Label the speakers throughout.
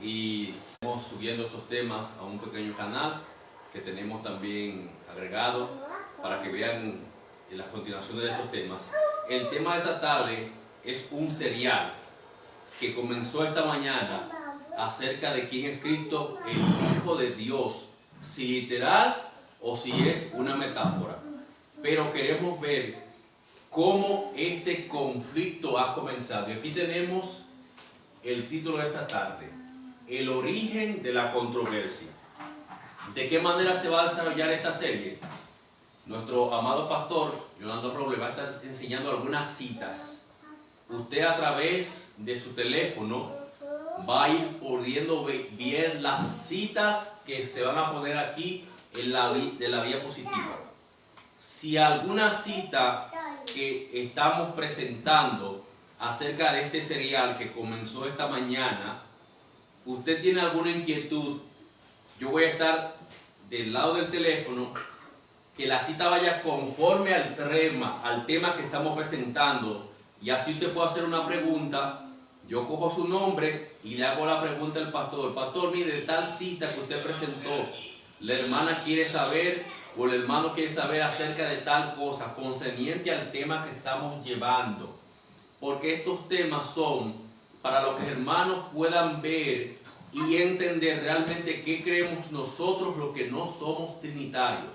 Speaker 1: y estamos subiendo estos temas a un pequeño canal que tenemos también agregado para que vean la continuación de estos temas. El tema de esta tarde es un serial que comenzó esta mañana acerca de quién es Cristo, el Hijo de Dios, si literal o si es una metáfora. Pero queremos ver cómo este conflicto ha comenzado. Y aquí tenemos el título de esta tarde: el origen de la controversia. ¿De qué manera se va a desarrollar esta serie? Nuestro amado pastor, Yolando Robles, va a estar enseñando algunas citas. Usted, a través de su teléfono, va a ir pudiendo ver las citas que se van a poner aquí en de la diapositiva. Si alguna cita que estamos presentando acerca de este serial que comenzó esta mañana, usted tiene alguna inquietud, yo voy a estar del lado del teléfono, que la cita vaya conforme al tema que estamos presentando, y así usted puede hacer una pregunta. Yo cojo su nombre y le hago la pregunta al pastor: pastor, mire, de tal cita que usted presentó, la hermana quiere saber o el hermano quiere saber acerca de tal cosa concerniente al tema que estamos llevando, porque estos temas son para los que los hermanos puedan ver y entender realmente qué creemos nosotros los que no somos trinitarios,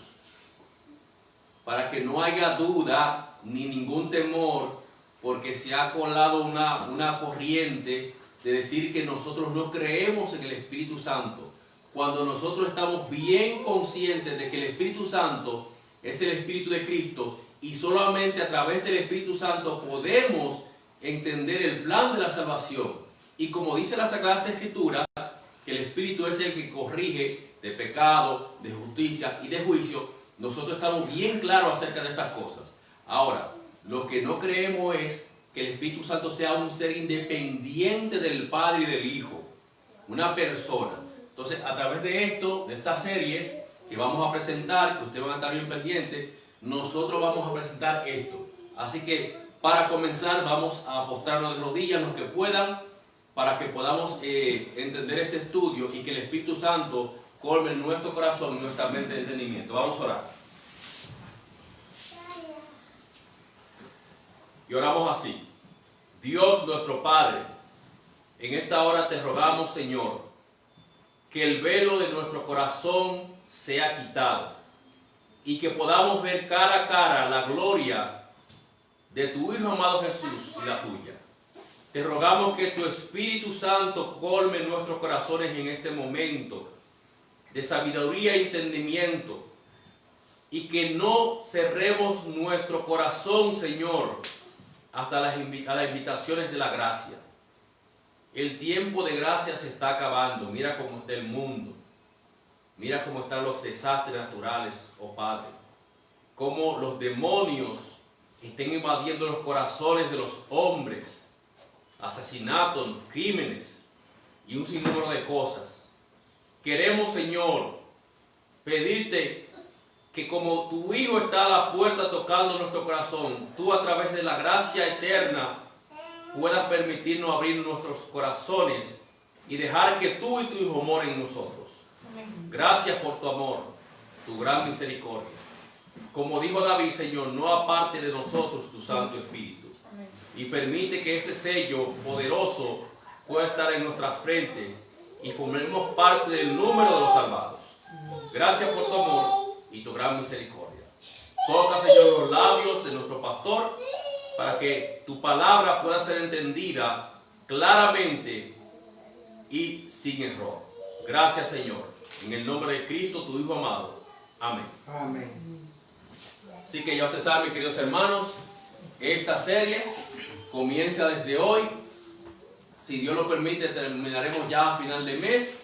Speaker 1: para que no haya duda ni ningún temor, porque se ha colado una corriente de decir que nosotros no creemos en el Espíritu Santo, cuando nosotros estamos bien conscientes de que el Espíritu Santo es el Espíritu de Cristo, y solamente a través del Espíritu Santo podemos entender el plan de la salvación. Y como dice la Sagrada Escritura, que el Espíritu es el que corrige de pecado, de justicia y de juicio, nosotros estamos bien claros acerca de estas cosas. Ahora, lo que no creemos es que el Espíritu Santo sea un ser independiente del Padre y del Hijo, una persona. Entonces, a través de esto, de estas series que vamos a presentar, que ustedes van a estar bien pendientes, nosotros vamos a presentar esto. Así que, para comenzar, vamos a postrarnos de rodillas los que puedan, para que podamos entender este estudio y que el Espíritu Santo colme en nuestro corazón y nuestra mente de entendimiento. Vamos a orar. Y oramos así: Dios nuestro Padre, en esta hora te rogamos, Señor, que el velo de nuestro corazón sea quitado y que podamos ver cara a cara la gloria de tu Hijo amado Jesús y la tuya. Te rogamos que tu Espíritu Santo colme nuestros corazones en este momento de sabiduría y entendimiento, y que no cerremos nuestro corazón, Señor, hasta las invitaciones de la gracia. El tiempo de gracia se está acabando. Mira cómo está el mundo. Mira cómo están los desastres naturales, oh Padre. Cómo los demonios están invadiendo los corazones de los hombres. Asesinatos, crímenes y un sinnúmero de cosas. Queremos, Señor, pedirte que como tu Hijo está a la puerta tocando nuestro corazón, tú, a través de la gracia eterna, puedas permitirnos abrir nuestros corazones y dejar que tú y tu Hijo moren en nosotros. Amén. Gracias por tu amor, tu gran misericordia. Como dijo David, Señor, no aparte de nosotros tu Santo Espíritu. Amén. Y permite que ese sello poderoso pueda estar en nuestras frentes y formemos parte del número de los salvados. Gracias por tu amor y tu gran misericordia. Toca, Señor, los labios de nuestro pastor, para que tu palabra pueda ser entendida claramente y sin error. Gracias, Señor, en el nombre de Cristo, tu Hijo amado. Amén.
Speaker 2: Amén.
Speaker 1: Así que ya ustedes saben, mis queridos hermanos, esta serie comienza desde hoy. Si Dios lo permite, terminaremos ya a final de mes.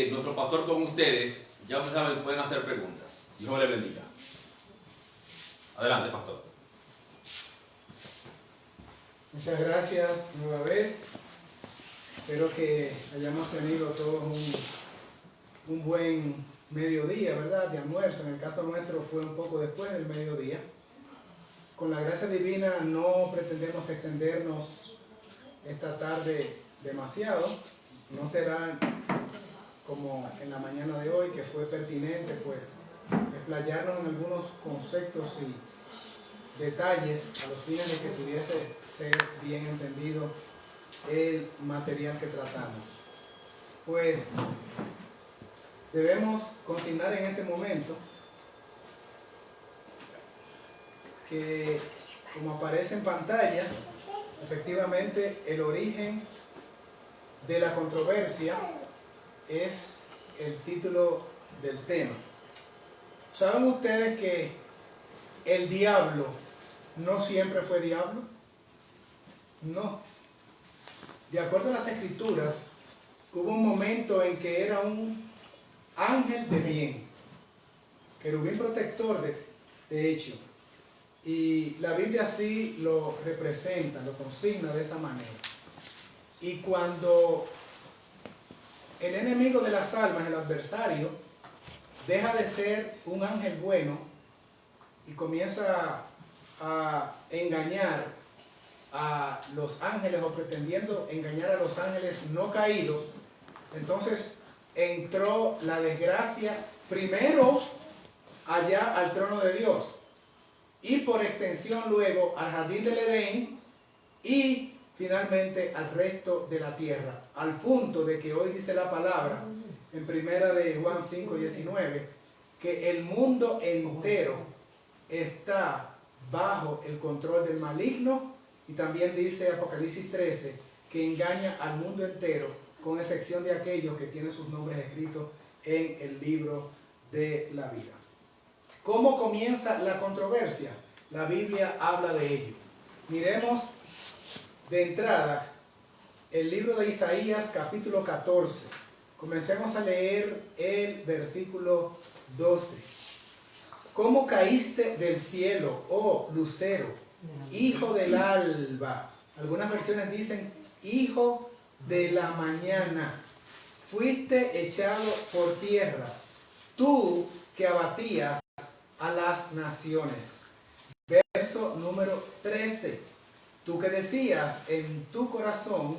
Speaker 1: Nuestro pastor con ustedes, ya ustedes saben, pueden hacer preguntas. Dios les bendiga. Adelante, pastor.
Speaker 2: Muchas gracias nueva vez. Espero que hayamos tenido todos un buen mediodía, ¿verdad? De almuerzo. En el caso nuestro fue un poco después del mediodía. Con la gracia divina no pretendemos extendernos esta tarde demasiado. no será como en la mañana de hoy, que fue pertinente pues explayarnos en algunos conceptos y detalles a los fines de que pudiese ser bien entendido el material que tratamos. Pues debemos consignar en este momento que, como aparece en pantalla, efectivamente el origen de la controversia es el título del tema. ¿Saben ustedes que el diablo no siempre fue diablo? No. De acuerdo a las escrituras, hubo un momento en que era un ángel de bien, querubín protector de hecho, y la Biblia así lo representa, lo consigna de esa manera. Y cuando el enemigo de las almas, el adversario, deja de ser un ángel bueno y comienza a engañar a los ángeles, o pretendiendo engañar a los ángeles no caídos, entonces entró la desgracia primero allá al trono de Dios y por extensión luego al jardín del Edén y finalmente al resto de la tierra, al punto de que hoy dice la palabra en primera de Juan 5:19 que el mundo entero está bajo el control del maligno, y también dice Apocalipsis 13 que engaña al mundo entero, con excepción de aquellos que tienen sus nombres escritos en el libro de la vida. ¿Cómo comienza la controversia? La Biblia habla de ello. Miremos de entrada el libro de Isaías capítulo 14. Comencemos a leer el versículo 12. ¿Cómo caíste del cielo, oh lucero, hijo del alba? Algunas versiones dicen hijo de la mañana. Fuiste echado por tierra, tú que abatías a las naciones. Verso número 13. Tú que decías en tu corazón,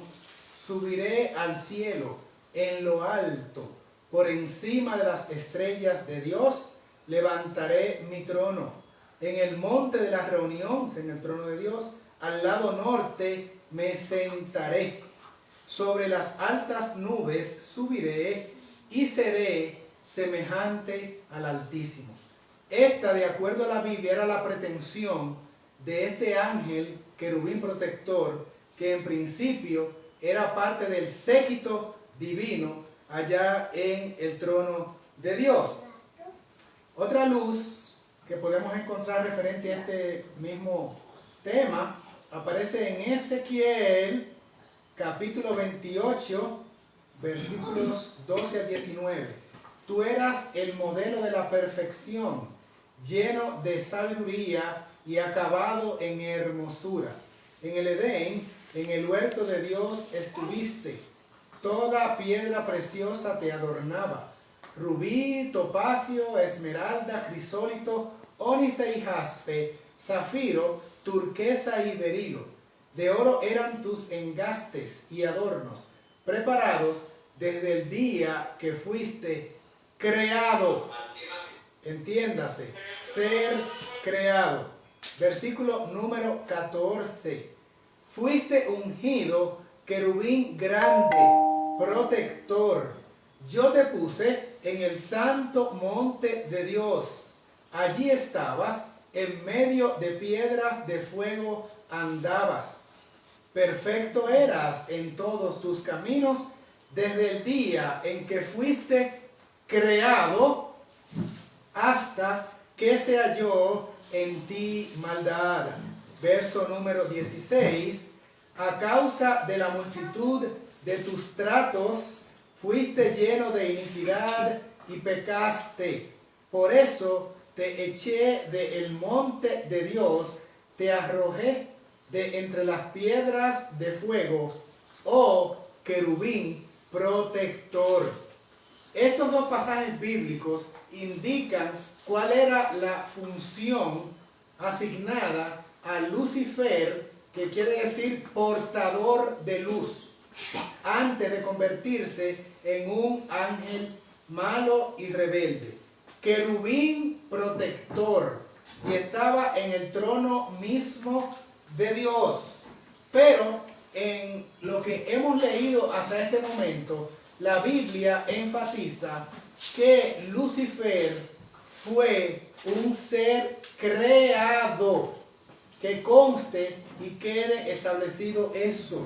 Speaker 2: subiré al cielo, en lo alto, por encima de las estrellas de Dios, levantaré mi trono. En el monte de la reunión, en el trono de Dios, al lado norte me sentaré. Sobre las altas nubes subiré y seré semejante al Altísimo. Esta, de acuerdo a la Biblia, era la pretensión de este ángel querubín protector, que en principio era parte del séquito divino allá en el trono de Dios. Otra luz que podemos encontrar referente a este mismo tema aparece en Ezequiel capítulo 28, versículos 12 al 19. Tú eras el modelo de la perfección, lleno de sabiduría y acabado en hermosura. En el Edén, en el huerto de Dios estuviste. Toda piedra preciosa te adornaba. Rubí, topacio, esmeralda, crisólito, ónice y jaspe, zafiro, turquesa y berilo. De oro eran tus engastes y adornos, preparados desde el día que fuiste creado. Entiéndase, ser creado. Versículo número 14. Fuiste ungido, querubín grande, protector. Yo te puse en el santo monte de Dios. Allí estabas, en medio de piedras de fuego andabas. Perfecto eras en todos tus caminos desde el día en que fuiste creado hasta que se halló en ti maldad. Verso número 16. A causa de la multitud de tus tratos fuiste lleno de iniquidad y pecaste. Por eso te eché del monte de Dios, te arrojé de entre las piedras de fuego, oh querubín protector. Estos dos pasajes bíblicos indican cuál era la función asignada a Lucifer, que quiere decir portador de luz. antes de convertirse en un ángel malo y rebelde. Querubín protector, y estaba en el trono mismo de Dios. Pero en lo que hemos leído hasta este momento, la Biblia enfatiza que Lucifer fue un ser creado. Que conste y quede establecido eso.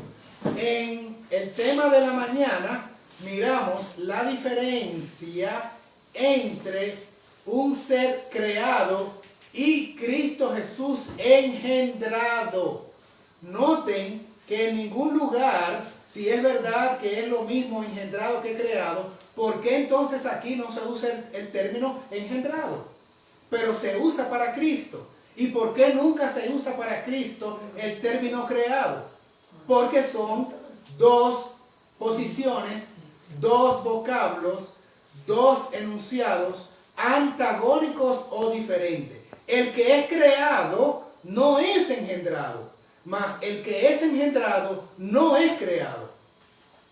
Speaker 2: En el tema de la mañana miramos la diferencia entre un ser creado y Cristo Jesús engendrado. Noten que en ningún lugar, si es verdad que es lo mismo engendrado que creado, ¿por qué entonces aquí no se usa el término engendrado? Pero se usa para Cristo. ¿Y por qué nunca se usa para Cristo el término creado? Porque son dos posiciones, dos vocablos, dos enunciados antagónicos o diferentes. El que es creado no es engendrado, mas el que es engendrado no es creado.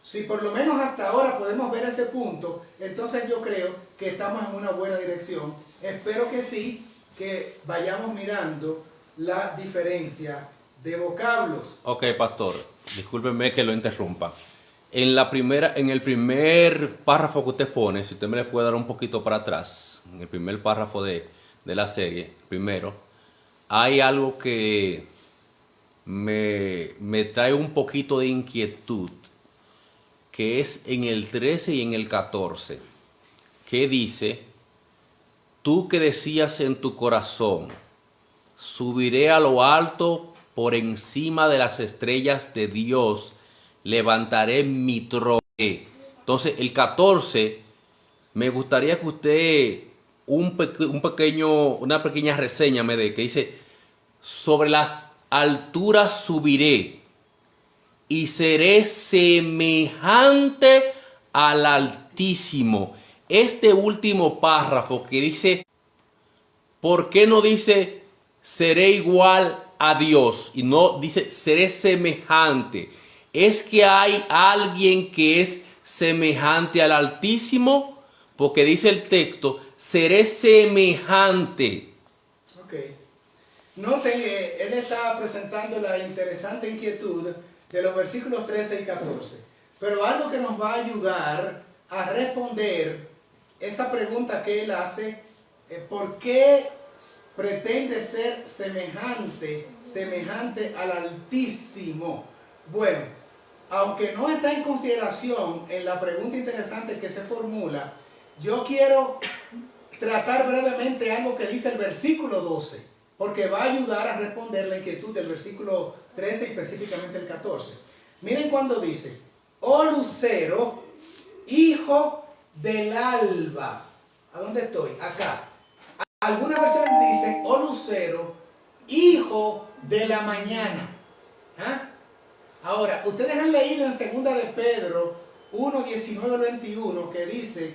Speaker 2: Si por lo menos hasta ahora podemos ver ese punto, entonces yo creo que estamos en una buena dirección. Espero que sí, que vayamos mirando la diferencia de vocablos.
Speaker 1: Ok, pastor, discúlpeme que lo interrumpa. En el primer párrafo que usted pone, si usted me le puede dar un poquito para atrás, en el primer párrafo de la serie, primero, hay algo que me trae un poquito de inquietud, que es en el 13 y en el 14, que dice: tú que decías en tu corazón, subiré a lo alto por encima de las estrellas de Dios, levantaré mi trono. Entonces, el 14, me gustaría que usted una pequeña reseña me dé, que dice: sobre las alturas subiré y seré semejante al Altísimo. Este último párrafo que dice, ¿por qué no dice seré igual a Dios y no dice seré semejante? ¿Es que hay alguien que es semejante al Altísimo? Porque dice el texto, seré semejante.
Speaker 2: Ok. Noten que él está presentando la interesante inquietud de los versículos 13 y 14. Pero algo que nos va a ayudar a responder esa pregunta que él hace, ¿por qué pretende ser semejante al Altísimo? Bueno, aunque no está en consideración en la pregunta interesante que se formula, yo quiero tratar brevemente algo que dice el versículo 12, porque va a ayudar a responder la inquietud del versículo 13 y específicamente el 14. Miren cuando dice, oh lucero, hijo del alba. ¿A dónde estoy? Acá. Algunas versiones dicen, oh lucero, hijo de la mañana. ¿Ah? Ahora, ustedes han leído en 2 de Pedro 1, 19 al 21 que dice,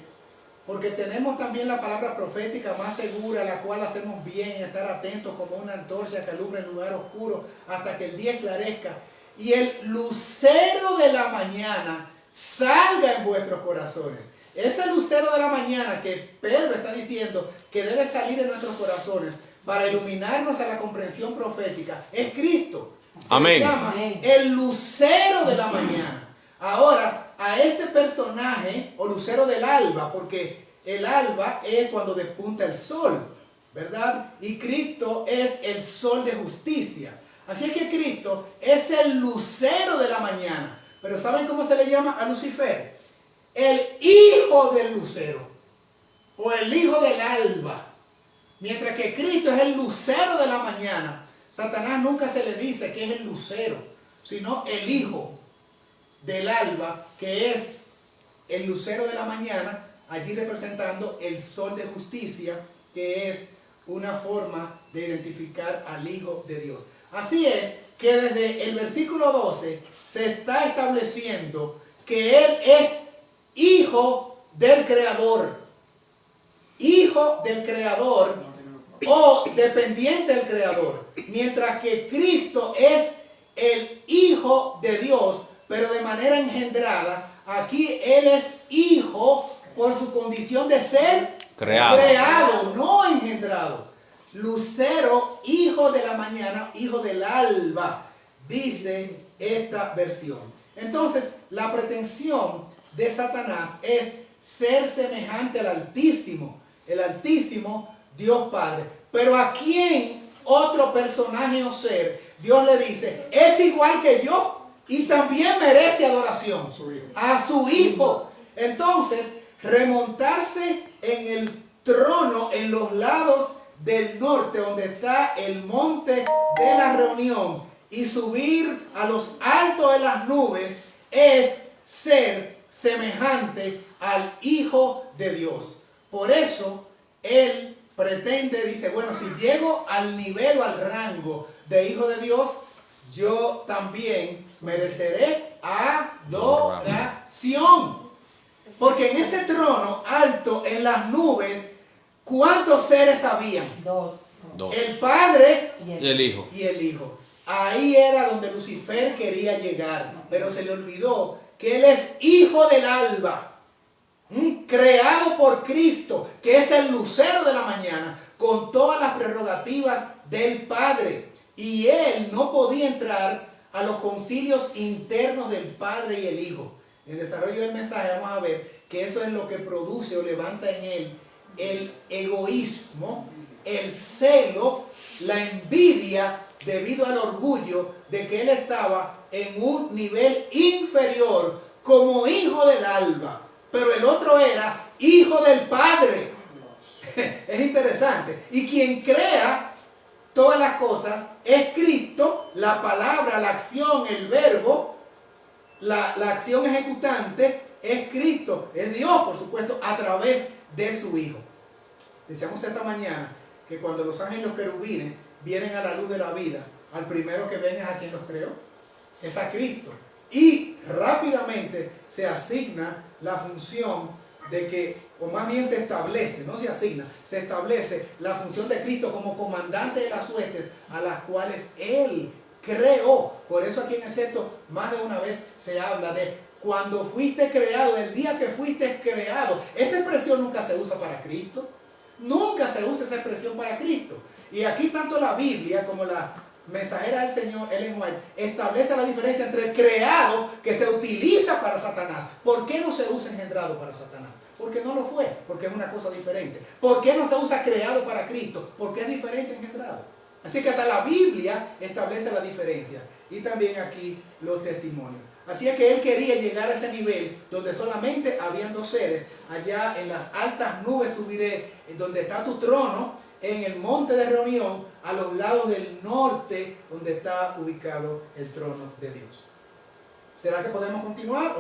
Speaker 2: porque tenemos también la palabra profética más segura, la cual hacemos bien en estar atentos como una antorcha que alumbra en lugar oscuro hasta que el día esclarezca y el lucero de la mañana salga en vuestros corazones. Ese lucero de la mañana que Pedro está diciendo que debe salir en nuestros corazones para iluminarnos a la comprensión profética es Cristo.
Speaker 1: Amén.
Speaker 2: Se llama el lucero de la mañana. Ahora, a este personaje, o lucero del alba, porque el alba es cuando despunta el sol, ¿verdad? Y Cristo es el sol de justicia. Así es que Cristo es el lucero de la mañana. Pero ¿saben cómo se le llama a Lucifer? El hijo del lucero, o el hijo del alba. Mientras que Cristo es el lucero de la mañana, Satanás nunca se le dice que es el lucero, sino el hijo del alba, que es el lucero de la mañana, allí representando el sol de justicia, que es una forma de identificar al Hijo de Dios. Así es que desde el versículo 12 se está estableciendo que Él es hijo del Creador. Hijo del Creador o dependiente del Creador. Mientras que Cristo es el Hijo de Dios, pero de manera engendrada. Aquí él es hijo por su condición de ser creado, no engendrado. Lucero, hijo de la mañana, hijo del alba, dice esta versión. Entonces, la pretensión de Satanás es ser semejante al Altísimo, el Altísimo Dios Padre. Pero ¿a quién otro personaje o ser Dios le dice, es igual que yo y también merece adoración? A su Hijo. Entonces, remontarse en el trono en los lados del norte, donde está el monte de la reunión, y subir a los altos de las nubes, es ser semejante al Hijo de Dios. Por eso, él pretende, dice, bueno, si llego al nivel o al rango de Hijo de Dios, yo también mereceré adoración. Porque en ese trono alto, en las nubes, ¿cuántos seres habían? Dos. El Padre
Speaker 1: y el Hijo.
Speaker 2: Ahí era donde Lucifer quería llegar, pero se le olvidó que él es hijo del alba, creado por Cristo, que es el lucero de la mañana, con todas las prerrogativas del Padre. Y él no podía entrar a los concilios internos del Padre y el Hijo. En el desarrollo del mensaje vamos a ver que eso es lo que produce o levanta en él el egoísmo, el celo, la envidia, debido al orgullo de que él estaba en un nivel inferior como hijo del alba, pero el otro era hijo del Padre. Es interesante. Y quien crea todas las cosas es Cristo, la palabra, la acción, el verbo, la acción ejecutante es Cristo, es Dios, por supuesto, a través de su Hijo. Decíamos esta mañana que cuando los ángeles y los querubines vienen a la luz de la vida, al primero que ven es a quien los creó, es a Cristo. Y rápidamente se asigna la función de que, o más bien se establece, no se asigna, se establece la función de Cristo como comandante de las huestes a las cuales Él creó. Por eso aquí en el texto más de una vez se habla de cuando fuiste creado, el día que fuiste creado. Esa expresión nunca se usa para Cristo. Nunca se usa esa expresión para Cristo. Y aquí tanto la Biblia como la mensajera del Señor, Ellen White, establece la diferencia entre creado, que se utiliza para Satanás. ¿Por qué no se usa engendrado para Satanás? Porque no lo fue, porque es una cosa diferente. ¿Por qué no se usa creado para Cristo? Porque es diferente engendrado. Así que hasta la Biblia establece la diferencia. Y también aquí los testimonios. Así es que él quería llegar a ese nivel donde solamente habían dos seres. Allá en las altas nubes subiré, donde está tu trono, en el monte de reunión, a los lados del norte, donde está ubicado el trono de Dios. ¿Será que podemos continuar?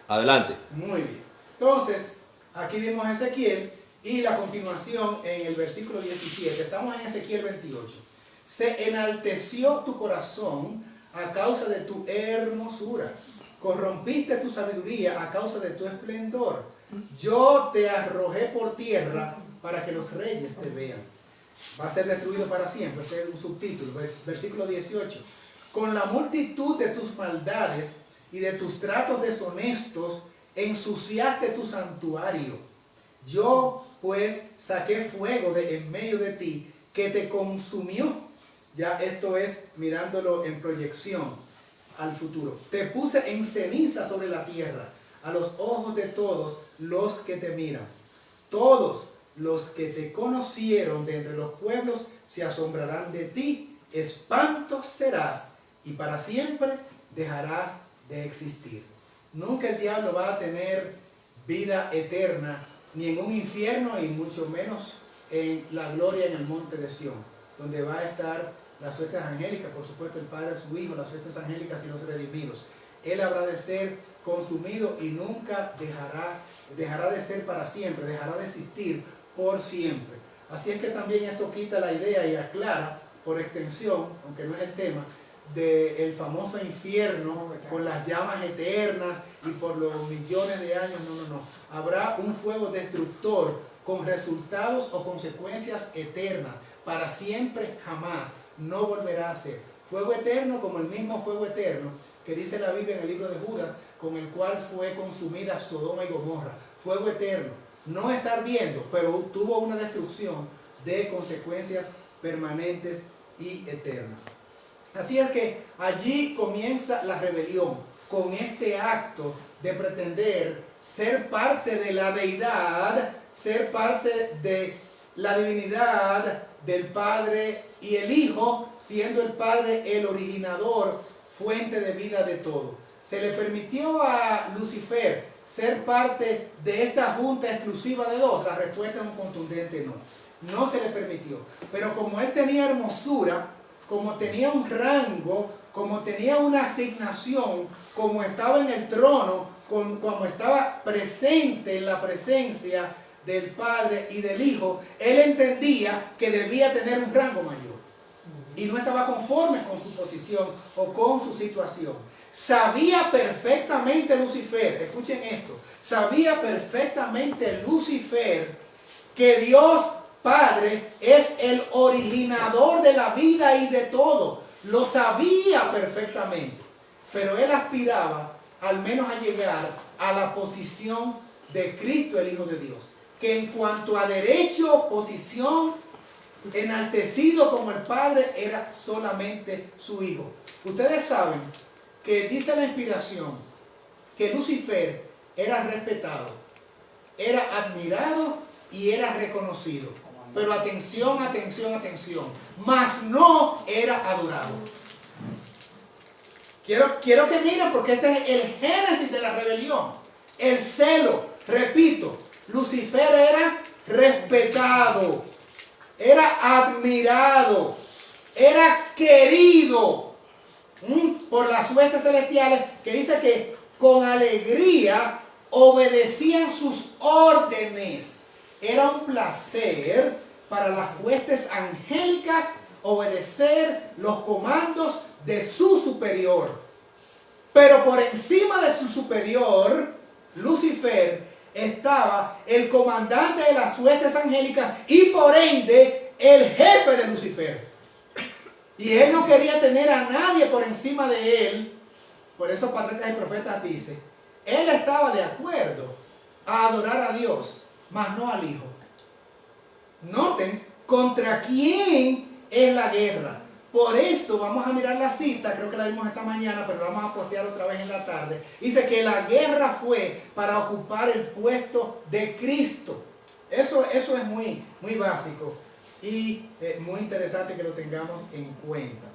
Speaker 1: Adelante.
Speaker 2: Muy bien. Entonces, aquí vimos a Ezequiel y la continuación en el versículo 17. Estamos en Ezequiel 28. Se enalteció tu corazón a causa de tu hermosura. Corrompiste tu sabiduría a causa de tu esplendor. Yo te arrojé por tierra para que los reyes te vean. Va a ser destruido para siempre. Este es un subtítulo. Versículo 18. Con la multitud de tus maldades y de tus tratos deshonestos, ensuciaste tu santuario. Yo, pues, saqué fuego de en medio de ti, que te consumió. Ya esto es mirándolo en proyección al futuro. Te puse en ceniza sobre la tierra, a los ojos de todos los que te miran. Todos los que te conocieron de entre los pueblos se asombrarán de ti. Espanto serás y para siempre dejarás de existir. Nunca el diablo va a tener vida eterna, ni en un infierno, y mucho menos en la gloria en el monte de Sión, donde va a estar las huestes angélicas, por supuesto el Padre, su Hijo, las huestes angélicas y los redimidos. Él habrá de ser consumido y nunca dejará de ser para siempre, dejará de existir por siempre. Así es que también esto quita la idea y aclara por extensión, aunque no es el tema, del famoso infierno con las llamas eternas y por los millones de años. No. Habrá un fuego destructor con resultados o consecuencias eternas, para siempre, jamás. No volverá a ser fuego eterno, como el mismo fuego eterno que dice la Biblia en el libro de Judas, con el cual fue consumida Sodoma y Gomorra. Fuego eterno. No está ardiendo, pero tuvo una destrucción de consecuencias permanentes y eternas. Así es que allí comienza la rebelión, con este acto de pretender ser parte de la deidad, ser parte de la divinidad del Padre y el Hijo, siendo el Padre el originador, fuente de vida de todo. Se le permitió a Lucifer ser parte de esta junta exclusiva de dos. La respuesta es un contundente no. No se le permitió. Pero como él tenía hermosura, como tenía un rango, como tenía una asignación, como estaba en el trono, como estaba presente en la presencia del Padre y del Hijo, él entendía que debía tener un rango mayor. Y no estaba conforme con su posición o con su situación. Sabía perfectamente Lucifer, escuchen esto, sabía perfectamente Lucifer que Dios Padre es el originador de la vida y de todo. Lo sabía perfectamente, pero él aspiraba al menos a llegar a la posición de Cristo, el Hijo de Dios, que en cuanto a derecho, posición, enaltecido como el Padre, era solamente su Hijo. Ustedes saben que dice la inspiración que Lucifer era respetado, era admirado y era reconocido. Pero atención, atención, atención, mas no era adorado. Quiero que miren, porque este es el génesis de la rebelión. El celo, repito, Lucifer era respetado, era admirado, era querido por las huestes celestiales, que dice que con alegría obedecían sus órdenes. Era un placer para las huestes angélicas obedecer los comandos de su superior. Pero por encima de su superior, Lucifer, estaba el comandante de las huestes angélicas y por ende el jefe de Lucifer. Y él no quería tener a nadie por encima de él. Por eso Patriarcas y Profetas dice, él estaba de acuerdo a adorar a Dios, mas no al Hijo. Noten contra quién es la guerra. Por eso vamos a mirar la cita, creo que la vimos esta mañana, pero la vamos a postear otra vez en la tarde. Dice que la guerra fue para ocupar el puesto de Cristo. Eso es muy básico y muy interesante que lo tengamos en cuenta.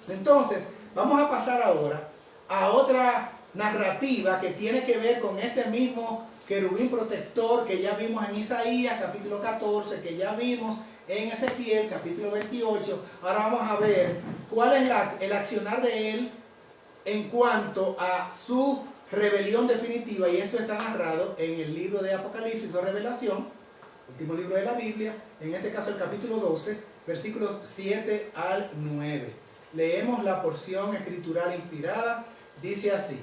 Speaker 2: Entonces, vamos a pasar ahora a otra narrativa que tiene que ver con este mismo querubín protector que ya vimos en Isaías capítulo 14, que ya vimos en Ezequiel capítulo 28. Ahora vamos a ver cuál es el accionar de él en cuanto a su rebelión definitiva, y esto está narrado en el libro de Apocalipsis o Revelación, último libro de la Biblia, en este caso el capítulo 12, versículos 7 al 9. Leemos la porción escritural inspirada, dice así: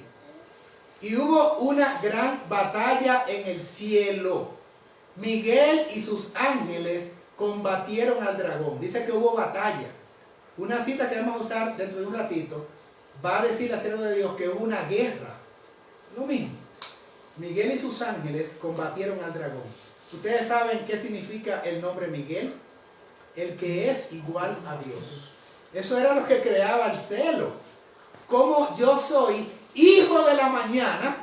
Speaker 2: y hubo una gran batalla en el cielo. Miguel y sus ángeles combatieron al dragón. Dice que hubo batalla. Una cita que vamos a usar dentro de un ratito va a decir la sierva de Dios que hubo una guerra. Lo mismo. Miguel y sus ángeles combatieron al dragón. ¿Ustedes saben qué significa el nombre Miguel? El que es igual a Dios. Eso era lo que creaba el celo. Como yo soy hijo de la mañana,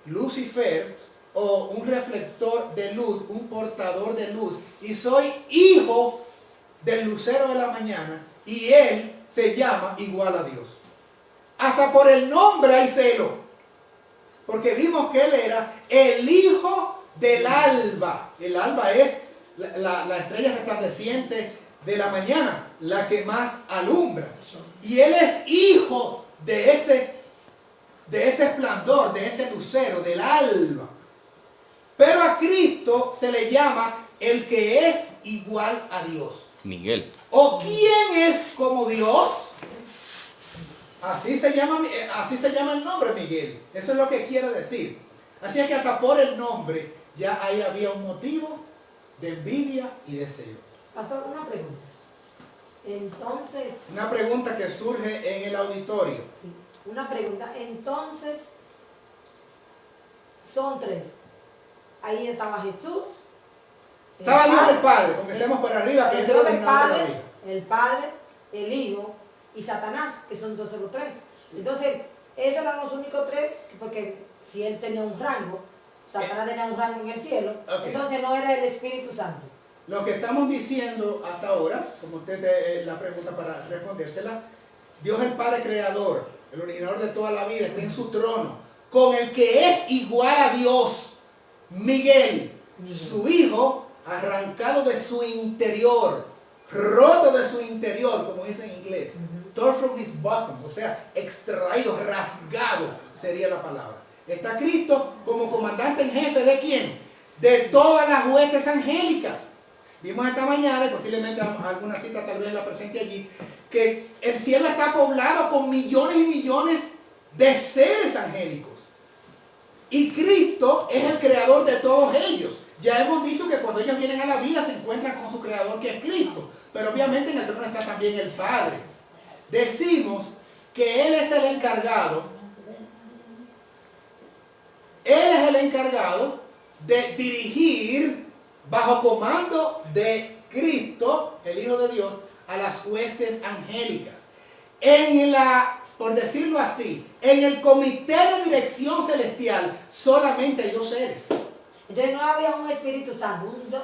Speaker 2: Lucifer, o un reflector de luz, un portador de luz, y soy hijo del lucero de la mañana, y él se llama igual a Dios. Hasta por el nombre hay celo, porque vimos que él era el hijo del alba. El alba es la estrella resplandeciente de la mañana, la que más alumbra, y él es hijo de ese esplendor, de ese lucero, del alba. Pero a Cristo se le llama el que es igual a Dios.
Speaker 1: Miguel.
Speaker 2: ¿O quién es como Dios? Así se llama el nombre Miguel. Eso es lo que quiere decir. Así es que hasta por el nombre ya ahí había un motivo de envidia y de celo.
Speaker 3: Pastor, una pregunta. Entonces,
Speaker 2: una pregunta que surge en el auditorio.
Speaker 3: sí, Una pregunta. Entonces, son tres. Ahí estaba Jesús.
Speaker 2: Estaba Dios el Padre, comencemos por arriba, que es el
Speaker 3: Dios el
Speaker 2: original de la
Speaker 3: Padre,
Speaker 2: vida.
Speaker 3: el Padre, el Hijo y Satanás, que son 12 los tres. Entonces, esos eran los únicos tres, porque si él tenía un rango, Satanás tenía un rango en el cielo, entonces no era el Espíritu Santo.
Speaker 2: Lo que estamos diciendo hasta ahora, como usted la pregunta para respondérsela, Dios el Padre Creador, el originador de toda la vida, está en su trono, con el que es igual a Dios, Miguel, su hijo, arrancado de su interior, roto de su interior, como dice en inglés, torn from his bottom, o sea, extraído, rasgado sería la palabra. Está Cristo como comandante en jefe ¿de quién? De todas las huestes angélicas. Vimos esta mañana, y posiblemente alguna cita tal vez la presente allí, que el cielo está poblado con millones y millones de seres angélicos. Y Cristo es el creador de todos ellos. Ya hemos dicho que cuando ellos vienen a la vida se encuentran con su creador, que es Cristo. Pero obviamente en el trono está también el Padre. Decimos que Él es el encargado. Él es el encargado de dirigir bajo comando de Cristo, el Hijo de Dios, a las huestes angélicas. Por decirlo así, en el comité de dirección celestial solamente hay dos seres.
Speaker 3: Entonces no había un Espíritu Santo, un Dios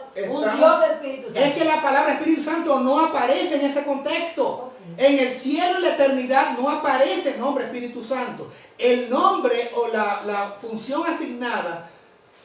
Speaker 3: Espíritu Santo.
Speaker 2: Es que la palabra Espíritu Santo no aparece en ese contexto. En el cielo y la eternidad no aparece el nombre Espíritu Santo. El nombre o la función asignada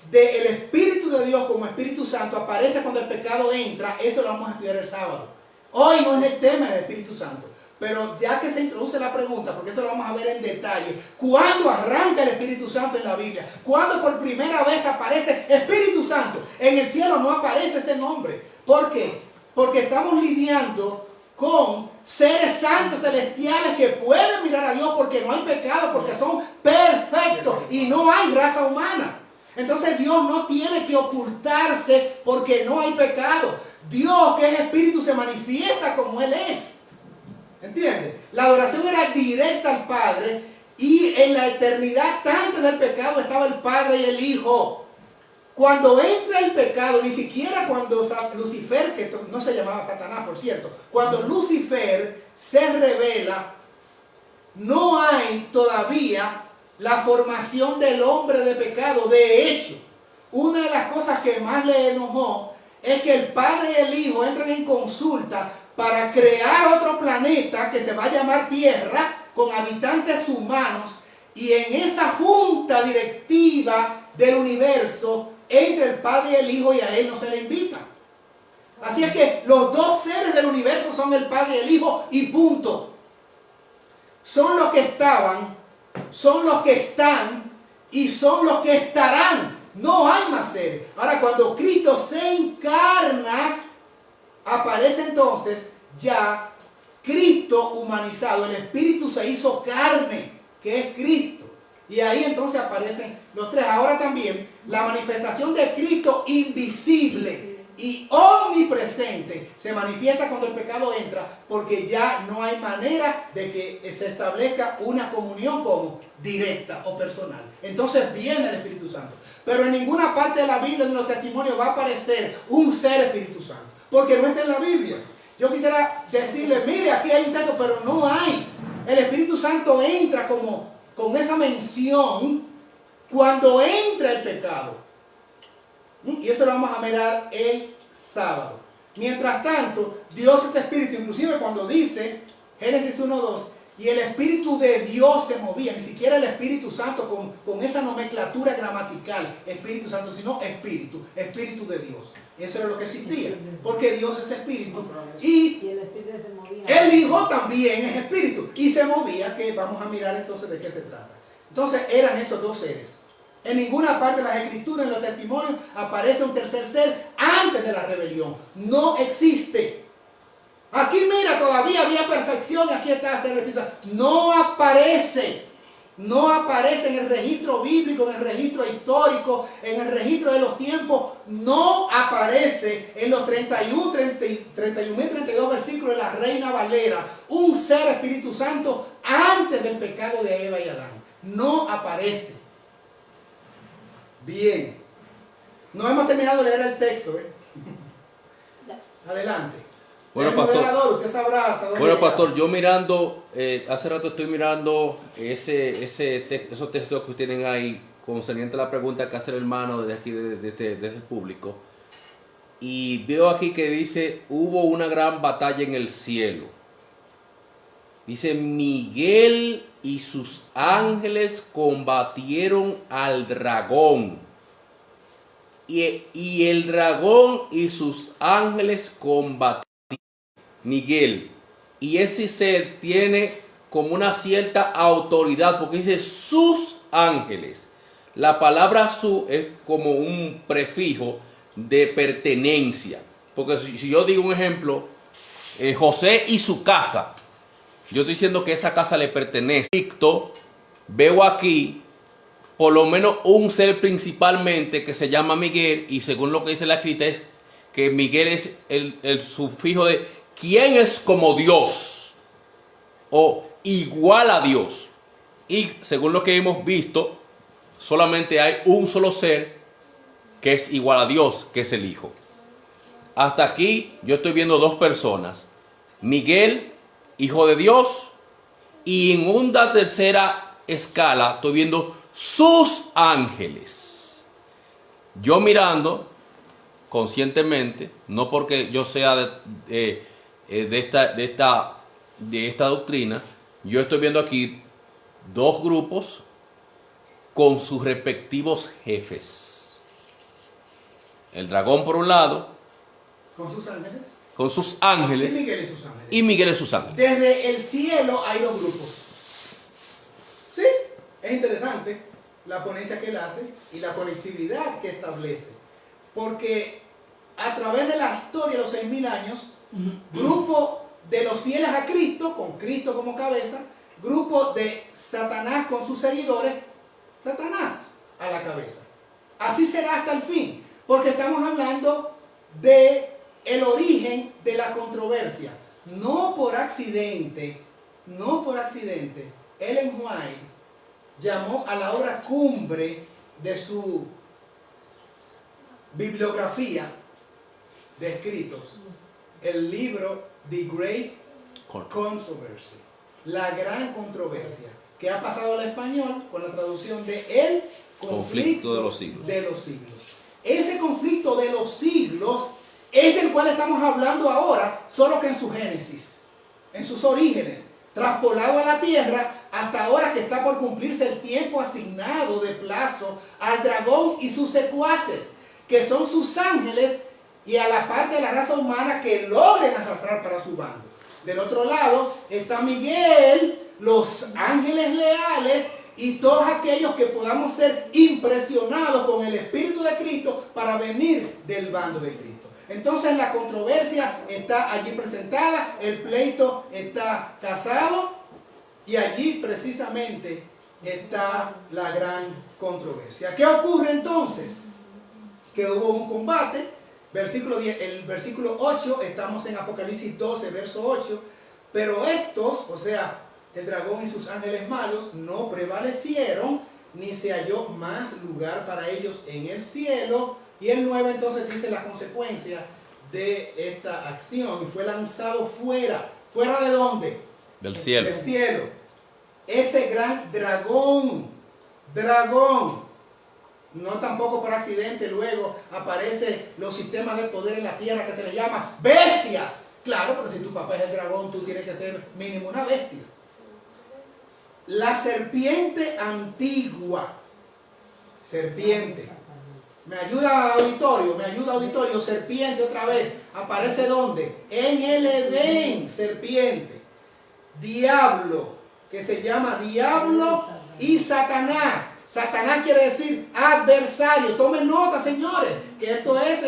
Speaker 2: del Espíritu de Dios como Espíritu Santo aparece cuando el pecado entra. Eso lo vamos a estudiar el sábado. Hoy no es el tema del Espíritu Santo. Pero ya que se introduce la pregunta, porque eso lo vamos a ver en detalle, ¿cuándo arranca el Espíritu Santo en la Biblia? ¿Cuándo por primera vez aparece Espíritu Santo? En el cielo no aparece ese nombre. ¿Por qué? Porque estamos lidiando con seres santos celestiales que pueden mirar a Dios porque no hay pecado, porque son perfectos y no hay raza humana. Entonces Dios no tiene que ocultarse porque no hay pecado. Dios, que es Espíritu, se manifiesta como Él es. ¿Entiendes? La adoración era directa al Padre y en la eternidad antes del pecado estaba el Padre y el Hijo. Cuando entra el pecado, ni siquiera cuando Lucifer, que no se llamaba Satanás por cierto, cuando Lucifer se revela, no hay todavía la formación del hombre de pecado. De hecho, una de las cosas que más le enojó es que el Padre y el Hijo entran en consulta para crear otro planeta que se va a llamar Tierra, con habitantes humanos, y en esa junta directiva del universo entre el Padre y el Hijo, y a Él no se le invita. Así es que los dos seres del universo son el Padre y el Hijo, y punto. Son los que estaban, son los que están, y son los que estarán. No hay más seres. Ahora, cuando Cristo se encarna, aparece entonces ya Cristo humanizado. El Espíritu se hizo carne, que es Cristo. Y ahí entonces aparecen los tres. Ahora también la manifestación de Cristo invisible y omnipresente se manifiesta cuando el pecado entra, porque ya no hay manera de que se establezca una comunión como directa o personal. Entonces viene el Espíritu Santo. Pero en ninguna parte de la Biblia, en los testimonios, va a aparecer un ser Espíritu Santo, porque no está en la Biblia. Yo quisiera decirle, mire, aquí hay un texto, pero no hay. El Espíritu Santo entra con esa mención cuando entra el pecado. Y eso lo vamos a mirar el sábado. Mientras tanto, Dios es Espíritu. Inclusive cuando dice, Génesis 1:2, y el Espíritu de Dios se movía, ni siquiera el Espíritu Santo con esa nomenclatura gramatical, Espíritu Santo, sino Espíritu de Dios. Eso era lo que existía, porque Dios es Espíritu y el Hijo también es Espíritu y se movía, que vamos a mirar entonces de qué se trata. Entonces eran estos dos seres. En ninguna parte de las Escrituras, en los testimonios, aparece un tercer ser antes de la rebelión. No existe. Aquí mira, todavía había perfección y aquí está el Espíritu Santo. No aparece. No aparece en el registro bíblico, en el registro histórico, en el registro de los tiempos. No aparece en los 31.032 versículos de la Reina Valera un ser Espíritu Santo antes del pecado de Eva y Adán. No aparece. Bien. No hemos terminado de leer el texto. Adelante.
Speaker 1: Bueno, pastor.
Speaker 2: Usted sabrá hasta dónde
Speaker 1: Bueno,
Speaker 2: llegar.
Speaker 1: pastor, yo mirando, hace rato estoy mirando esos textos que tienen ahí, concerniente a la pregunta que hace el hermano desde aquí, desde el público. Y veo aquí que dice, hubo una gran batalla en el cielo. Dice, Miguel y sus ángeles combatieron al dragón. Y el dragón y sus ángeles combatieron a Miguel. Y ese ser tiene como una cierta autoridad, porque dice sus ángeles. La palabra su es como un prefijo de pertenencia. Porque si yo digo un ejemplo, José y su casa, yo estoy diciendo que esa casa le pertenece. Veo aquí por lo menos un ser principalmente que se llama Miguel, y según lo que dice la escrita es que Miguel es el sufijo de quién es como Dios o igual a Dios. Y según lo que hemos visto, solamente hay un solo ser que es igual a Dios, que es el Hijo. Hasta aquí yo estoy viendo dos personas: Miguel, hijo de Dios, y en una tercera escala estoy viendo sus ángeles. Yo mirando conscientemente, no porque yo sea de esta doctrina, yo estoy viendo aquí dos grupos con sus respectivos jefes. El dragón por un lado,
Speaker 2: ¿Con sus ángeles?
Speaker 1: con sus ángeles,
Speaker 2: Y Miguel y sus ángeles.
Speaker 1: y Miguel y sus ángeles.
Speaker 2: Desde el cielo hay dos grupos. ¿Sí? Es interesante la ponencia que él hace y la conectividad que establece. Porque a través de la historia de los 6.000 años, grupo de los fieles a Cristo, con Cristo como cabeza, grupo de Satanás con sus seguidores, Satanás a la cabeza. Así será hasta el fin, porque estamos hablando de el origen de la controversia. No por accidente, Ellen White llamó a la obra cumbre de su bibliografía de escritos el libro The Great Controversy, la gran controversia, que ha pasado al español con la traducción de El conflicto
Speaker 1: de los siglos.
Speaker 2: Ese conflicto de los siglos es del cual estamos hablando ahora, solo que en su génesis, en sus orígenes, traspolado a la tierra, hasta ahora que está por cumplirse el tiempo asignado de plazo al dragón y sus secuaces, que son sus ángeles, y a la parte de la raza humana que logren arrastrar para su bando. Del otro lado está Miguel, los ángeles leales y todos aquellos que podamos ser impresionados con el Espíritu de Cristo para venir del bando de Cristo. Entonces la controversia está allí presentada, el pleito está casado y allí precisamente está la gran controversia. ¿Qué ocurre entonces? Que hubo un combate. El versículo 8, estamos en Apocalipsis 12, verso 8, pero estos, o sea, el dragón y sus ángeles malos, no prevalecieron, ni se halló más lugar para ellos en el cielo. Y el 9 entonces dice la consecuencia de esta acción, y fue lanzado fuera. ¿Fuera de dónde?
Speaker 1: Del cielo.
Speaker 2: Del cielo. Ese gran dragón, no tampoco por accidente luego aparecen los sistemas de poder en la tierra que se les llama bestias. Claro, pero si tu papá es el dragón, tú tienes que ser mínimo una bestia. La serpiente antigua. Serpiente. Me ayuda auditorio, serpiente otra vez. ¿Aparece dónde? En el Edén, serpiente. Diablo, que se llama diablo y Satanás. Satanás quiere decir adversario. Tomen nota, señores, que esto es,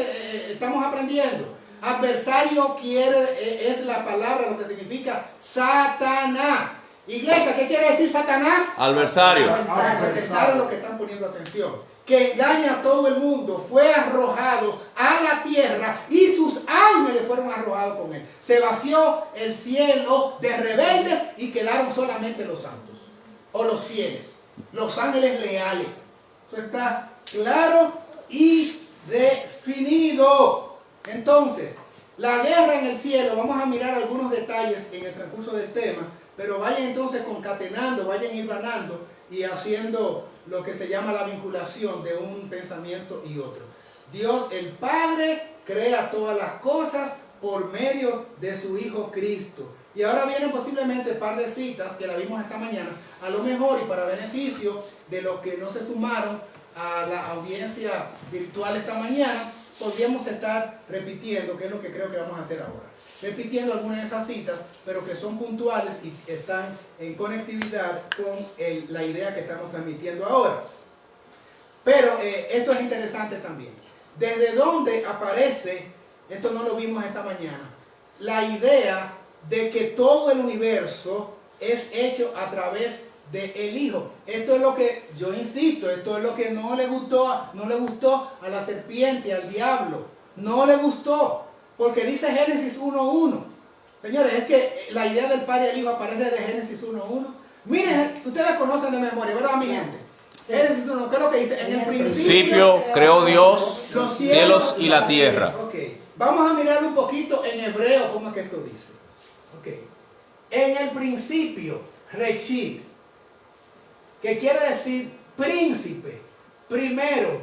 Speaker 2: estamos aprendiendo. Adversario es la palabra, lo que significa Satanás. Iglesia, ¿qué quiere decir Satanás?
Speaker 1: Adversario.
Speaker 2: Porque claro lo que están poniendo atención. que engaña a todo el mundo, fue arrojado a la tierra y sus ángeles fueron arrojados con él. Se vació el cielo de rebeldes y quedaron solamente los santos o los fieles, los ángeles leales. Eso está claro y definido. Entonces, la guerra en el cielo, vamos a mirar algunos detalles en el transcurso del tema, pero vayan entonces concatenando, vayan hilvanando y haciendo lo que se llama la vinculación de un pensamiento y otro. Dios el Padre crea todas las cosas por medio de su Hijo Cristo. Y ahora vienen posiblemente un par de citas que la vimos esta mañana, a lo mejor y para beneficio de los que no se sumaron a la audiencia virtual esta mañana, podríamos estar repitiendo, que es lo que creo que vamos a hacer ahora. Repitiendo algunas de esas citas, pero que son puntuales y están en conectividad con la idea que estamos transmitiendo ahora. Pero esto es interesante también. ¿Desde dónde aparece, esto no lo vimos esta mañana, la idea de que todo el universo es hecho a través del Hijo? Esto es lo que, yo insisto, esto es lo que no le gustó a la serpiente, al diablo. No le gustó. Porque dice Génesis 1.1. Señores, es que la idea del Padre y el Hijo aparece de Génesis 1.1. Miren, ustedes la conocen de memoria, ¿verdad, mi gente? Sí. Génesis 1.1, ¿qué es lo que dice? En el
Speaker 4: principio creó Dios los cielos y la tierra.
Speaker 2: Ok, vamos a mirar un poquito en hebreo cómo es que esto dice. Ok, en el principio, Reshit, que quiere decir príncipe, primero,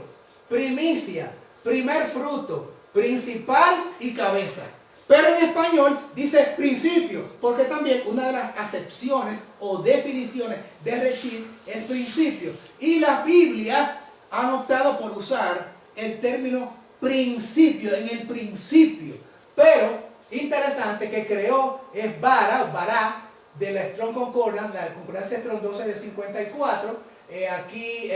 Speaker 2: primicia, primer fruto, principal y cabeza. Pero en español dice principio, porque también una de las acepciones o definiciones de Reshit es principio. Y las Biblias han optado por usar el término principio, en el principio. Pero interesante que creó es Bara, de la Strong Concordance, la concordancia Strong 12 de 54. Aquí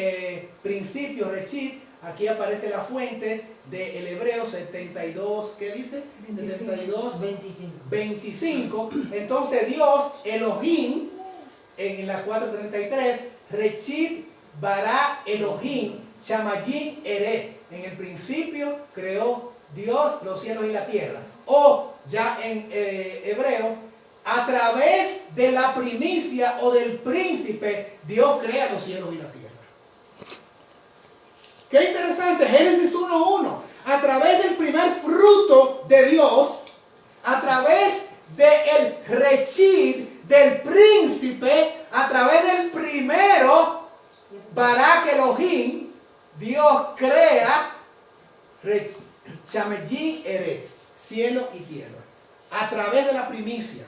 Speaker 2: principio, Reshit. Aquí aparece la fuente del Hebreo 72, ¿qué dice? 72, 25. Entonces Dios, Elohim, en la 433, Reshit bara Elohim, Shamayim eret. En el principio creó Dios los cielos y la tierra. O ya en hebreo, a través de la primicia o del príncipe, Dios crea los cielos y la tierra. Qué interesante, Génesis 1.1. A través del primer fruto de Dios, a través del Reshit, del príncipe, a través del primero, Barak Elohim, Dios crea Shamayim eret, cielo y tierra. A través de la primicia.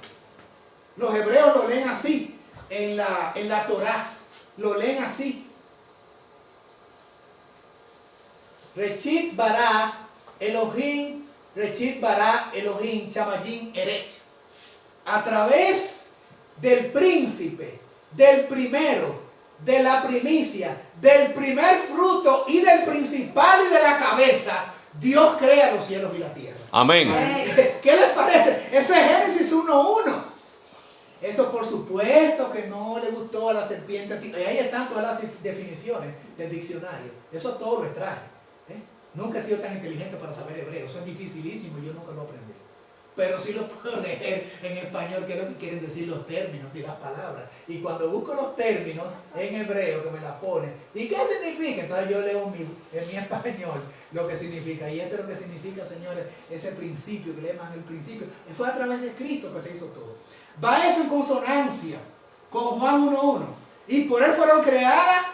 Speaker 2: Los hebreos lo leen así, en la Torá, lo leen así. Reshit bara Elohim, Reshit bara Elohim, Shamayim eret. A través del príncipe, del primero, de la primicia, del primer fruto y del principal y de la cabeza, Dios crea los cielos y la tierra.
Speaker 4: Amén.
Speaker 2: ¿Qué les parece? Ese es Génesis 1.1. Esto por supuesto que no le gustó a la serpiente. Y ahí están todas las definiciones del diccionario. Eso todo lo extrae. Nunca he sido tan inteligente para saber hebreo. Eso es dificilísimo y yo nunca lo aprendí. Pero sí lo puedo leer en español, que es lo que quieren decir los términos y las palabras. Y cuando busco los términos en hebreo, que me la ponen, ¿y qué significa? Entonces yo leo en mi español lo que significa. Y esto es lo que significa, señores, ese principio, que le llaman el principio. Fue a través de Cristo que se hizo todo. Va eso en consonancia con Juan 1.1. Y por él fueron creadas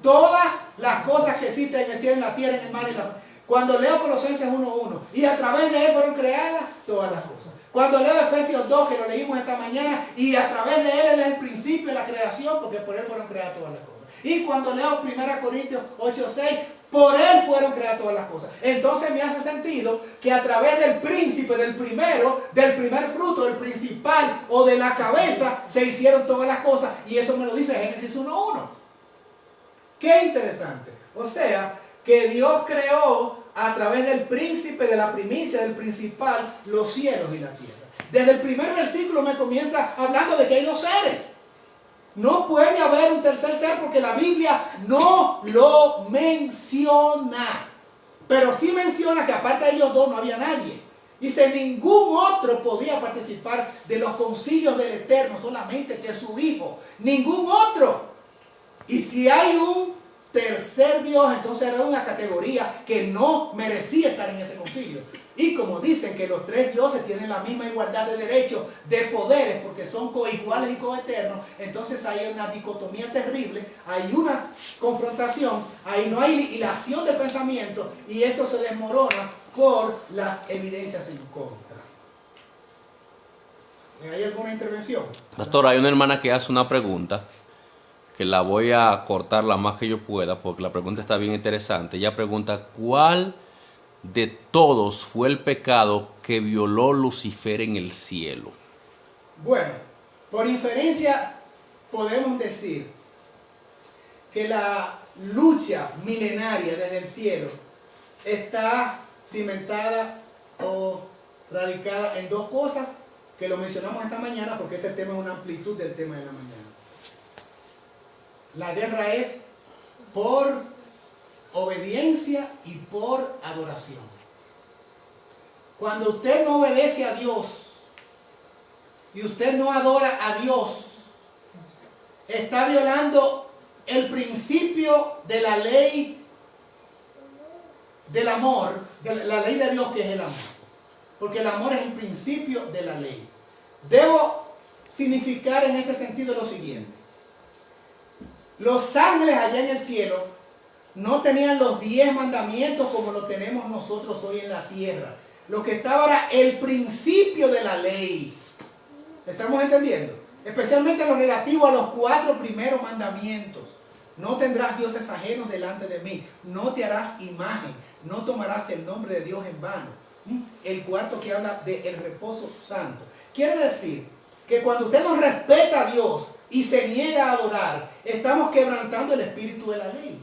Speaker 2: todas las cosas que existen en el cielo, en la tierra, en el mar y la... Cuando leo Colosenses 1.1, y a través de él fueron creadas todas las cosas. Cuando leo Efesios 2, que lo leímos esta mañana, y a través de él es el principio de la creación, porque por él fueron creadas todas las cosas. Y cuando leo 1 Corintios 8.6, por él fueron creadas todas las cosas. Entonces me hace sentido que a través del príncipe, del primero, del primer fruto, del principal o de la cabeza, se hicieron todas las cosas. Y eso me lo dice Génesis 1.1. Qué interesante. O sea, que Dios creó a través del príncipe, de la primicia, del principal, los cielos y la tierra. Desde el primer versículo me comienza hablando de que hay dos seres. No puede haber un tercer ser porque la Biblia no lo menciona. Pero sí menciona que aparte de ellos dos no había nadie. Dice, ningún otro podía participar de los concilios del Eterno, solamente que su Hijo. Ningún otro. Y si hay un tercer Dios, entonces era una categoría que no merecía estar en ese concilio. Y como dicen que los tres dioses tienen la misma igualdad de derechos, de poderes, porque son coiguales y coeternos, entonces hay una dicotomía terrible, hay una confrontación, ahí no hay hilación de pensamiento y esto se desmorona por las evidencias en contra. ¿Hay alguna intervención?
Speaker 4: Pastor, hay una hermana que hace una pregunta, que la voy a cortar la más que yo pueda, porque la pregunta está bien interesante. Ella pregunta, ¿cuál de todos fue el pecado que violó Lucifer en el cielo?
Speaker 2: Bueno, por inferencia podemos decir que la lucha milenaria desde el cielo está cimentada o radicada en dos cosas que lo mencionamos esta mañana porque este tema es una amplitud del tema de la mañana. La guerra es por obediencia y por adoración. Cuando usted no obedece a Dios y usted no adora a Dios, está violando el principio de la ley del amor, de la ley de Dios que es el amor. Porque el amor es el principio de la ley. Debo significar en este sentido lo siguiente. Los ángeles allá en el cielo no tenían los 10 mandamientos como lo tenemos nosotros hoy en la tierra. Lo que estaba era el principio de la ley. ¿Estamos entendiendo? Especialmente lo relativo a los 4 primeros mandamientos. No tendrás dioses ajenos delante de mí. No te harás imagen. No tomarás el nombre de Dios en vano. El cuarto que habla del reposo santo. Quiere decir que cuando usted no respeta a Dios y se niega a adorar, estamos quebrantando el espíritu de la ley.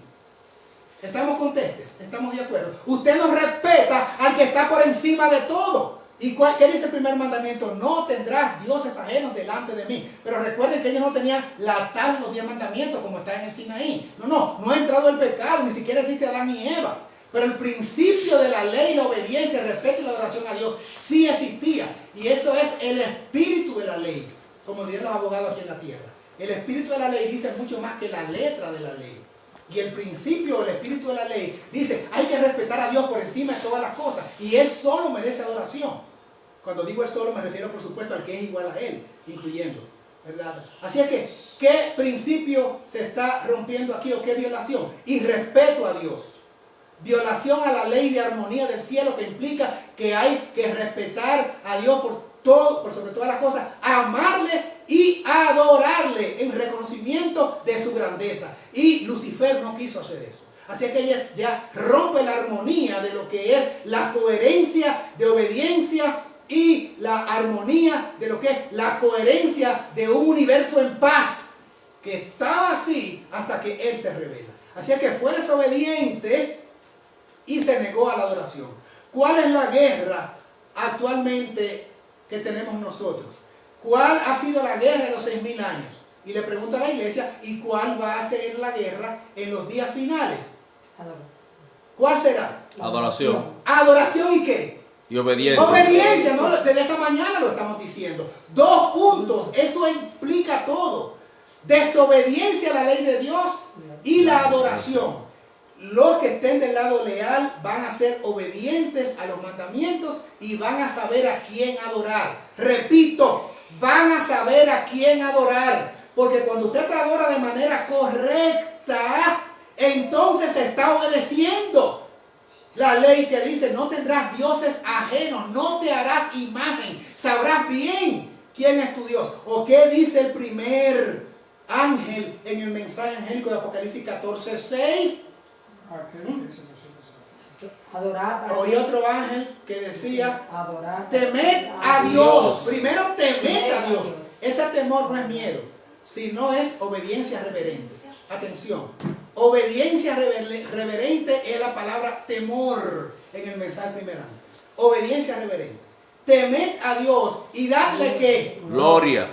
Speaker 2: ¿Estamos contestes? ¿Estamos de acuerdo? Usted no respeta al que está por encima de todo. ¿Y qué dice el primer mandamiento? No tendrás dioses ajenos delante de mí. Pero recuerden que ellos no tenían la tabla, los 10 mandamientos como está en el Sinaí. No ha entrado el pecado, ni siquiera existe Adán y Eva. Pero el principio de la ley, la obediencia, el respeto y la adoración a Dios sí existía. Y eso es el espíritu de la ley, como dirían los abogados aquí en la tierra. El espíritu de la ley dice mucho más que la letra de la ley. Y el principio, el espíritu de la ley, dice, hay que respetar a Dios por encima de todas las cosas. Y Él solo merece adoración. Cuando digo Él solo, me refiero, por supuesto, al que es igual a Él, incluyendo, ¿verdad? Así es que, ¿qué principio se está rompiendo aquí o qué violación? Irrespeto a Dios. Violación a la ley de armonía del cielo, que implica que hay que respetar a Dios por todo, por sobre todas las cosas, amarle y adorarle en reconocimiento de su grandeza. Y Lucifer no quiso hacer eso. Así que ella ya rompe la armonía de lo que es la coherencia de obediencia y la armonía de lo que es la coherencia de un universo en paz, que estaba así hasta que Él se revela. Así que fue desobediente y se negó a la adoración. ¿Cuál es la guerra actualmente que tenemos nosotros? ¿Cuál ha sido la guerra en los 6.000 años? Y le pregunto a la iglesia, ¿y cuál va a ser la guerra en los días finales? ¿Cuál será?
Speaker 4: Adoración.
Speaker 2: ¿Adoración y qué?
Speaker 4: Y obediencia.
Speaker 2: Obediencia, ¿no? Desde esta mañana lo estamos diciendo. 2 puntos, eso implica todo. Desobediencia a la ley de Dios y la adoración. Los que estén del lado leal van a ser obedientes a los mandamientos y van a saber a quién adorar. Repito, van a saber a quién adorar. Porque cuando usted adora de manera correcta, entonces se está obedeciendo la ley que dice, no tendrás dioses ajenos, no te harás imagen, sabrás bien quién es tu Dios. ¿O qué dice el primer ángel en el mensaje angélico de Apocalipsis 14:6?
Speaker 3: Adorar.
Speaker 2: Oí otro ángel que decía,
Speaker 3: adorar,
Speaker 2: temed a Dios. Primero temed a Dios. Ese temor no es miedo, sino es obediencia reverente. Atención, obediencia reverente es la palabra temor en el mensaje primer ángel. Obediencia reverente. Temed a Dios y darle ¿qué?
Speaker 4: Gloria.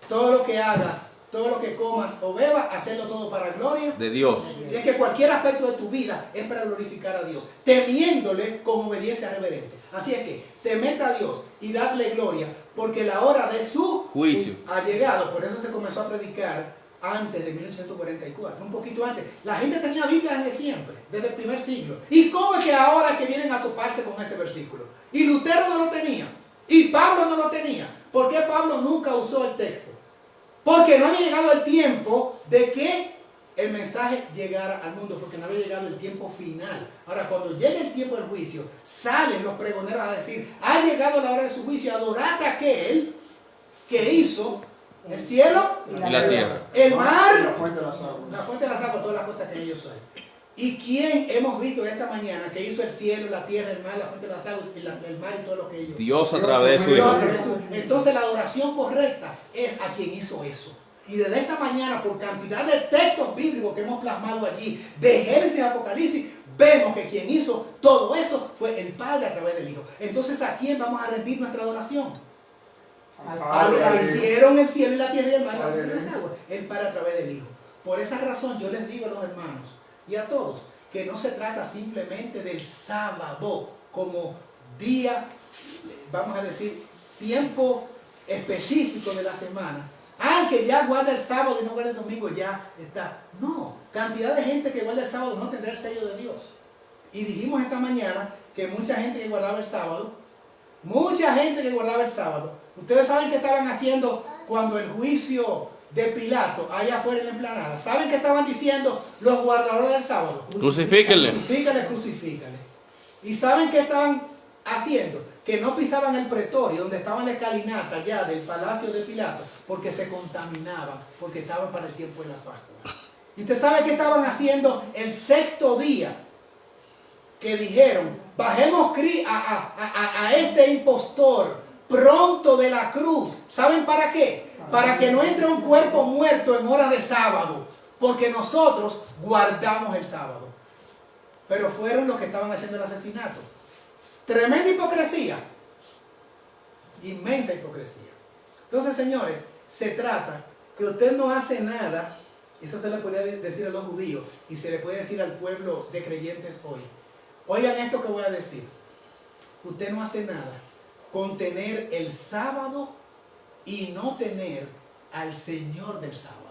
Speaker 2: Todo lo que hagas, todo lo que comas o bebas, hacerlo todo para gloria
Speaker 4: De Dios.
Speaker 2: Si es que cualquier aspecto de tu vida es para glorificar a Dios, temiéndole con obediencia reverente. Así es que temed a Dios y dadle gloria, porque la hora de su
Speaker 4: Juicio.
Speaker 2: ha llegado. Por eso se comenzó a predicar antes de 1844, un poquito antes. La gente tenía Biblia desde siempre, desde el primer siglo. ¿Y cómo es que ahora que vienen a toparse con ese versículo? Y Lutero no lo tenía, y Pablo no lo tenía. ¿Por qué Pablo nunca usó el texto? Porque no había llegado el tiempo de que el mensaje llegara al mundo, porque no había llegado el tiempo final. Ahora, cuando llegue el tiempo del juicio, salen los pregoneros a decir, ha llegado la hora de su juicio, adorad a aquel que hizo el cielo
Speaker 4: Y la tierra.
Speaker 2: el mar,
Speaker 5: La fuente de las aguas.
Speaker 2: la fuente de las aguas, todas las cosas que ellos saben. ¿Y quién hemos visto esta mañana que hizo el cielo, la tierra, el mar, la fuente de las aguas, el mar y todo lo que ellos?
Speaker 4: Dios a través de su
Speaker 2: Dios,
Speaker 4: Hijo.
Speaker 2: a través de su- Entonces la adoración correcta es a quien hizo eso. Y desde esta mañana, por cantidad de textos bíblicos que hemos plasmado allí, de Génesis a Apocalipsis, vemos que quien hizo todo eso fue el Padre a través del Hijo. Entonces, ¿a quién vamos a rendir nuestra adoración? A los que hicieron el cielo y la tierra y el mar, la fuente de las aguas. El Padre a través del Hijo. Por esa razón yo les digo a los hermanos y a todos que no se trata simplemente del sábado como día, vamos a decir, tiempo específico de la semana. Que ya guarda el sábado y no guarda el domingo, ya está. No, cantidad de gente que guarda el sábado no tendrá el sello de Dios. Y dijimos esta mañana que mucha gente que guardaba el sábado, ustedes saben qué estaban haciendo cuando el juicio de Pilato allá afuera en la explanada. ¿Saben qué estaban diciendo los guardadores del sábado?
Speaker 4: Crucifíquenle.
Speaker 2: Crucifícale, crucifícale. ¿Y saben qué estaban haciendo? Que no pisaban el pretorio, donde estaba la escalinata ya del palacio de Pilato, porque se contaminaban, porque estaban para el tiempo de la Pascua. ¿Y usted sabe qué estaban haciendo el sexto día? Que dijeron, bajemos a este impostor pronto de la cruz. ¿Saben para qué? Para que no entre un cuerpo muerto en hora de sábado, porque nosotros guardamos el sábado. Pero fueron los que estaban haciendo el asesinato. Tremenda hipocresía. Inmensa hipocresía. Entonces, señores, se trata que usted no hace nada. Eso se le puede decir a los judíos y se le puede decir al pueblo de creyentes hoy. Oigan esto que voy a decir. Usted no hace nada con tener el sábado y no tener al Señor del sábado.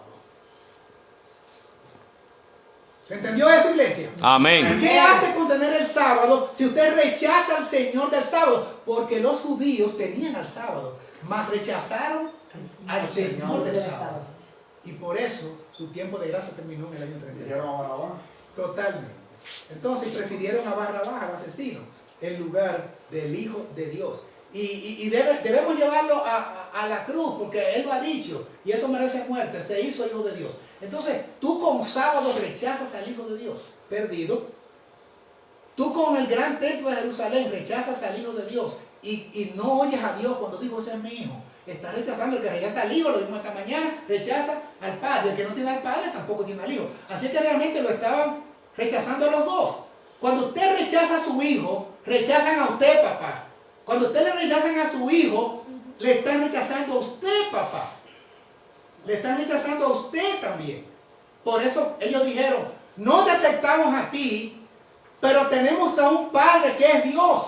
Speaker 2: ¿Se entendió eso, iglesia?
Speaker 4: Amén.
Speaker 2: ¿Qué hace con tener el sábado si usted rechaza al Señor del sábado? Porque los judíos tenían al sábado, mas rechazaron al Señor del sábado. Y por eso su tiempo de gracia terminó en el año 31. Totalmente. Entonces prefirieron a Barrabás, al asesino, en lugar del Hijo de Dios. Y debemos llevarlo a la cruz, porque Él lo ha dicho, y eso merece muerte, se hizo Hijo de Dios. Entonces, tú con sábado rechazas al Hijo de Dios, perdido. Tú con el gran templo de Jerusalén rechazas al Hijo de Dios, y no oyes a Dios cuando dijo, ese es mi Hijo. Estás rechazando el que rechaza al Hijo, lo mismo esta mañana, rechaza al Padre. El que no tiene al Padre tampoco tiene al Hijo. Así que realmente lo estaban rechazando a los dos. Cuando usted rechaza a su hijo, rechazan a usted, papá. Cuando usted le rechazan a su hijo, le están rechazando a usted, papá. Le están rechazando a usted también. Por eso ellos dijeron, no te aceptamos a ti, pero tenemos a un Padre que es Dios.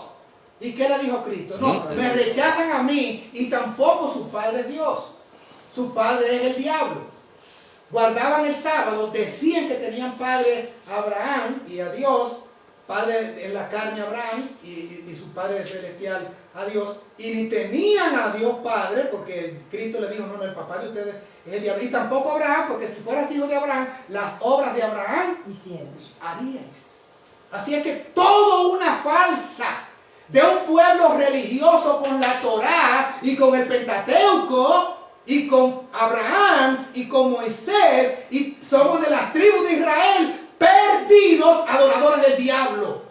Speaker 2: ¿Y qué le dijo Cristo? No, me rechazan a mí y tampoco su Padre es Dios. Su Padre es el diablo. Guardaban el sábado, decían que tenían padre a Abraham y a Dios, padre en la carne a Abraham y su Padre celestial a Dios, y ni tenían a Dios Padre, porque Cristo le dijo, no, el papá de ustedes es el diablo, y tampoco Abraham, porque si fueras hijo de Abraham, las obras de Abraham haríais. Así es que todo una falsa de un pueblo religioso con la Torá y con el Pentateuco, y con Abraham y con Moisés, y somos de las tribus de Israel, perdidos, adoradores del diablo,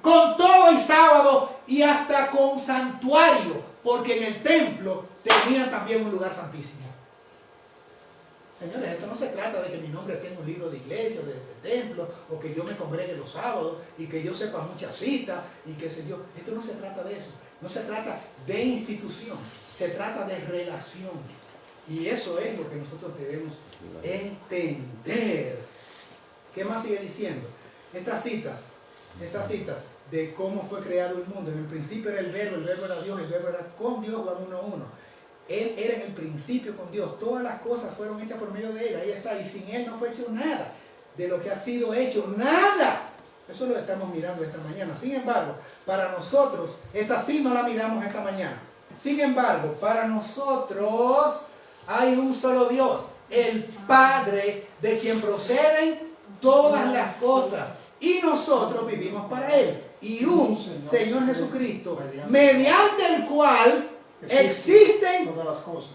Speaker 2: con todo y sábado y hasta con santuario, porque en el templo tenían también un lugar santísimo. Señores, esto no se trata de que mi nombre esté en un libro de iglesia, de templo, o que yo me congregue los sábados y que yo sepa muchas citas y qué sé yo. Esto no se trata de eso. No se trata de institución, se trata de relación. Y eso es lo que nosotros debemos entender. ¿Qué más sigue diciendo? Estas citas de cómo fue creado el mundo. En el principio era el verbo era Dios, el verbo era con Dios, Juan 1:1. Él era en el principio con Dios. Todas las cosas fueron hechas por medio de Él. Ahí está. Y sin Él no fue hecho nada de lo que ha sido hecho. ¡Nada! Eso lo estamos mirando esta mañana. Sin embargo, para nosotros, esta sí no la miramos esta mañana. Sin embargo, para nosotros hay un solo Dios, el Padre, de quien proceden todas las cosas. Y nosotros vivimos para Él. Y un Señor Jesucristo, mediante el cual existen
Speaker 5: todas las cosas.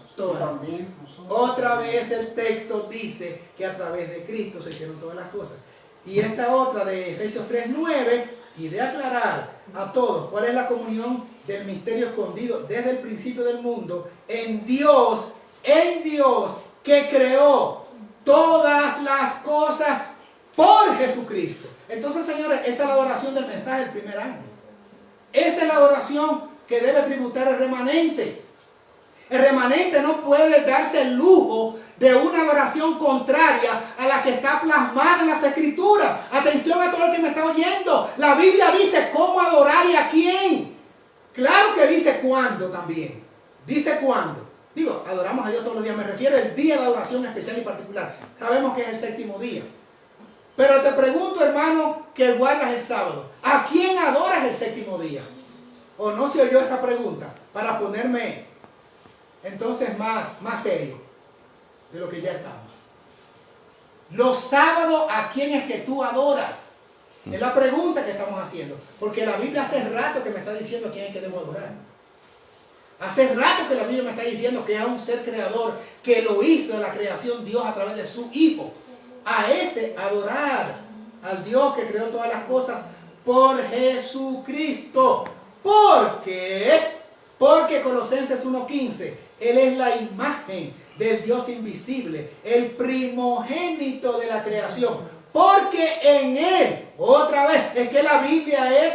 Speaker 2: Otra vez el texto dice que a través de Cristo se hicieron todas las cosas. Y esta otra de Efesios 3:9, y de aclarar a todos cuál es la comunión del misterio escondido desde el principio del mundo en Dios que creó todas las cosas por Jesucristo. Entonces, señores, esa es la adoración del mensaje del primer año. Esa es la adoración que debe tributar el remanente. El remanente no puede darse el lujo de una adoración contraria a la que está plasmada en las Escrituras. Atención a todo el que me está oyendo. La Biblia dice cómo adorar y a quién. Claro que dice cuándo también. Dice cuándo. Digo, adoramos a Dios todos los días. Me refiero al día de adoración especial y particular. Sabemos que es el séptimo día. Pero te pregunto, hermano, que guardas el sábado. ¿A quién adoras el séptimo día? ¿O no se oyó esa pregunta? Para ponerme entonces más serio de lo que ya estamos. Los sábados, ¿a quién es que tú adoras? Es la pregunta que estamos haciendo. Porque la Biblia hace rato que me está diciendo a quién es que debo adorar. Hace rato que la Biblia me está diciendo que hay un ser creador que lo hizo en la creación Dios a través de su Hijo. A ese adorar, al Dios que creó todas las cosas por Jesucristo. Porque Colosenses 1:15, Él es la imagen del Dios invisible, el primogénito de la creación. Porque en Él, otra vez, es que la Biblia es,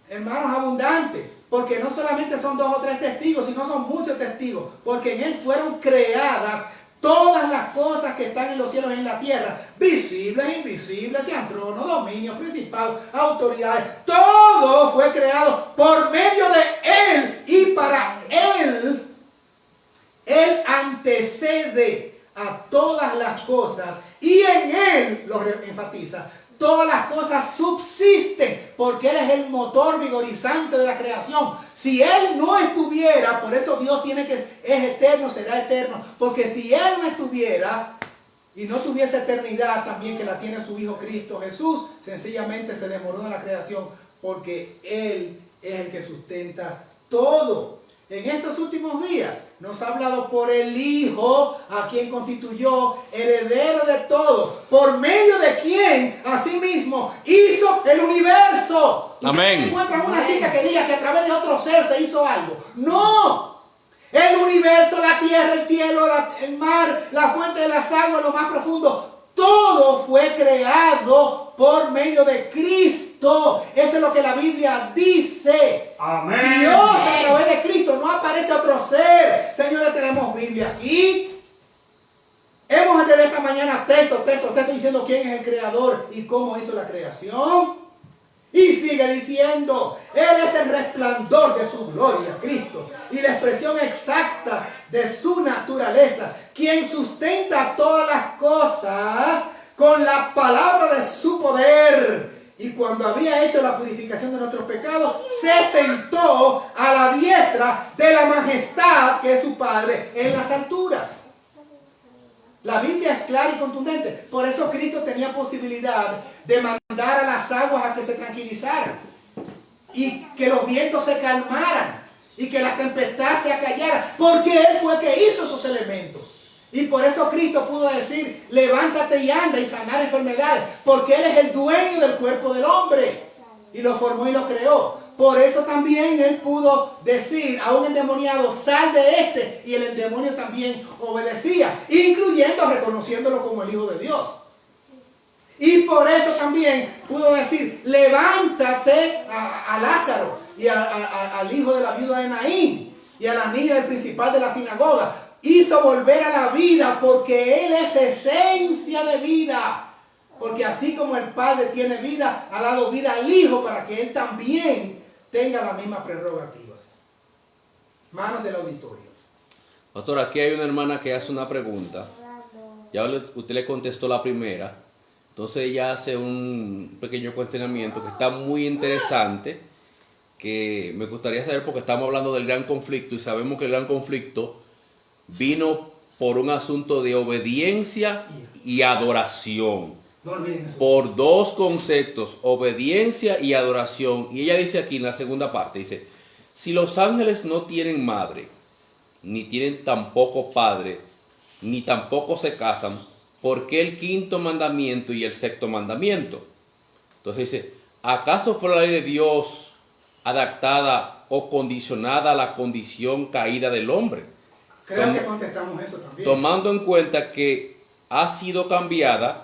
Speaker 2: hermanos, abundante. Porque no solamente son 2 o 3 testigos, sino son muchos testigos. Porque en Él fueron creadas todas las cosas que están en los cielos y en la tierra, visibles, invisibles, sean tronos, dominios, principados, autoridades. Todo fue creado por medio de Él y para Él. Él antecede a todas las cosas y en Él, lo enfatiza, todas las cosas subsisten porque Él es el motor vigorizante de la creación. Si Él no estuviera, por eso Dios es eterno, será eterno. Porque si Él no estuviera y no tuviese eternidad también que la tiene su Hijo Cristo Jesús, sencillamente se demoró en la creación porque Él es el que sustenta todo. En estos últimos días nos ha hablado por el Hijo, a quien constituyó heredero de todo, por medio de quien asimismo hizo el universo.
Speaker 4: Amén.
Speaker 2: ¿Usted encuentra una cita que diga que a través de otro ser se hizo algo? No. El universo, la tierra, el cielo, el mar, la fuente de las aguas, lo más profundo, todo fue creado por medio de Cristo. Eso es lo que la Biblia dice.
Speaker 5: Amén.
Speaker 2: Dios a través de Cristo, no aparece otro ser. Señores, tenemos Biblia aquí. Hemos desde esta mañana texto diciendo quién es el creador y cómo hizo la creación. Y sigue diciendo, Él es el resplandor de su gloria, Cristo, y la expresión exacta de su naturaleza, quien sustenta todas las cosas con la palabra de su poder. Y cuando había hecho la purificación de nuestros pecados, se sentó a la diestra de la majestad que es su Padre en las alturas. La Biblia es clara y contundente. Por eso Cristo tenía posibilidad de mandar a las aguas a que se tranquilizaran. Y que los vientos se calmaran. Y que la tempestad se acallara. Porque Él fue el que hizo esos elementos. Y por eso Cristo pudo decir, levántate y anda y sanar enfermedades. Porque Él es el dueño del cuerpo del hombre. Y lo formó y lo creó. Por eso también Él pudo decir a un endemoniado, sal de este. Y el endemonio también obedecía, incluyendo reconociéndolo como el Hijo de Dios. Y por eso también pudo decir, levántate a Lázaro y al hijo de la viuda de Naín y a la niña del principal de la sinagoga. hizo volver a la vida, porque Él es esencia de vida. Porque así como el Padre tiene vida, ha dado vida al Hijo para que Él también tenga las mismas prerrogativas. Manos del auditorio.
Speaker 4: Pastor, aquí hay una hermana que hace una pregunta. Ya usted le contestó la primera. Entonces ella hace un pequeño cuestionamiento que está muy interesante, que me gustaría saber porque estamos hablando del gran conflicto y sabemos que el gran conflicto vino por un asunto de obediencia y adoración.
Speaker 2: No olviden eso.
Speaker 4: Por dos conceptos, obediencia y adoración. Y ella dice aquí en la segunda parte, dice, si los ángeles no tienen madre, ni tienen tampoco padre, ni tampoco se casan, ¿por qué el quinto mandamiento y el sexto mandamiento? Entonces dice, ¿acaso fue la ley de Dios adaptada o condicionada a la condición caída del hombre?
Speaker 2: Creo que contestamos eso también.
Speaker 4: Tomando en cuenta que ha sido cambiada,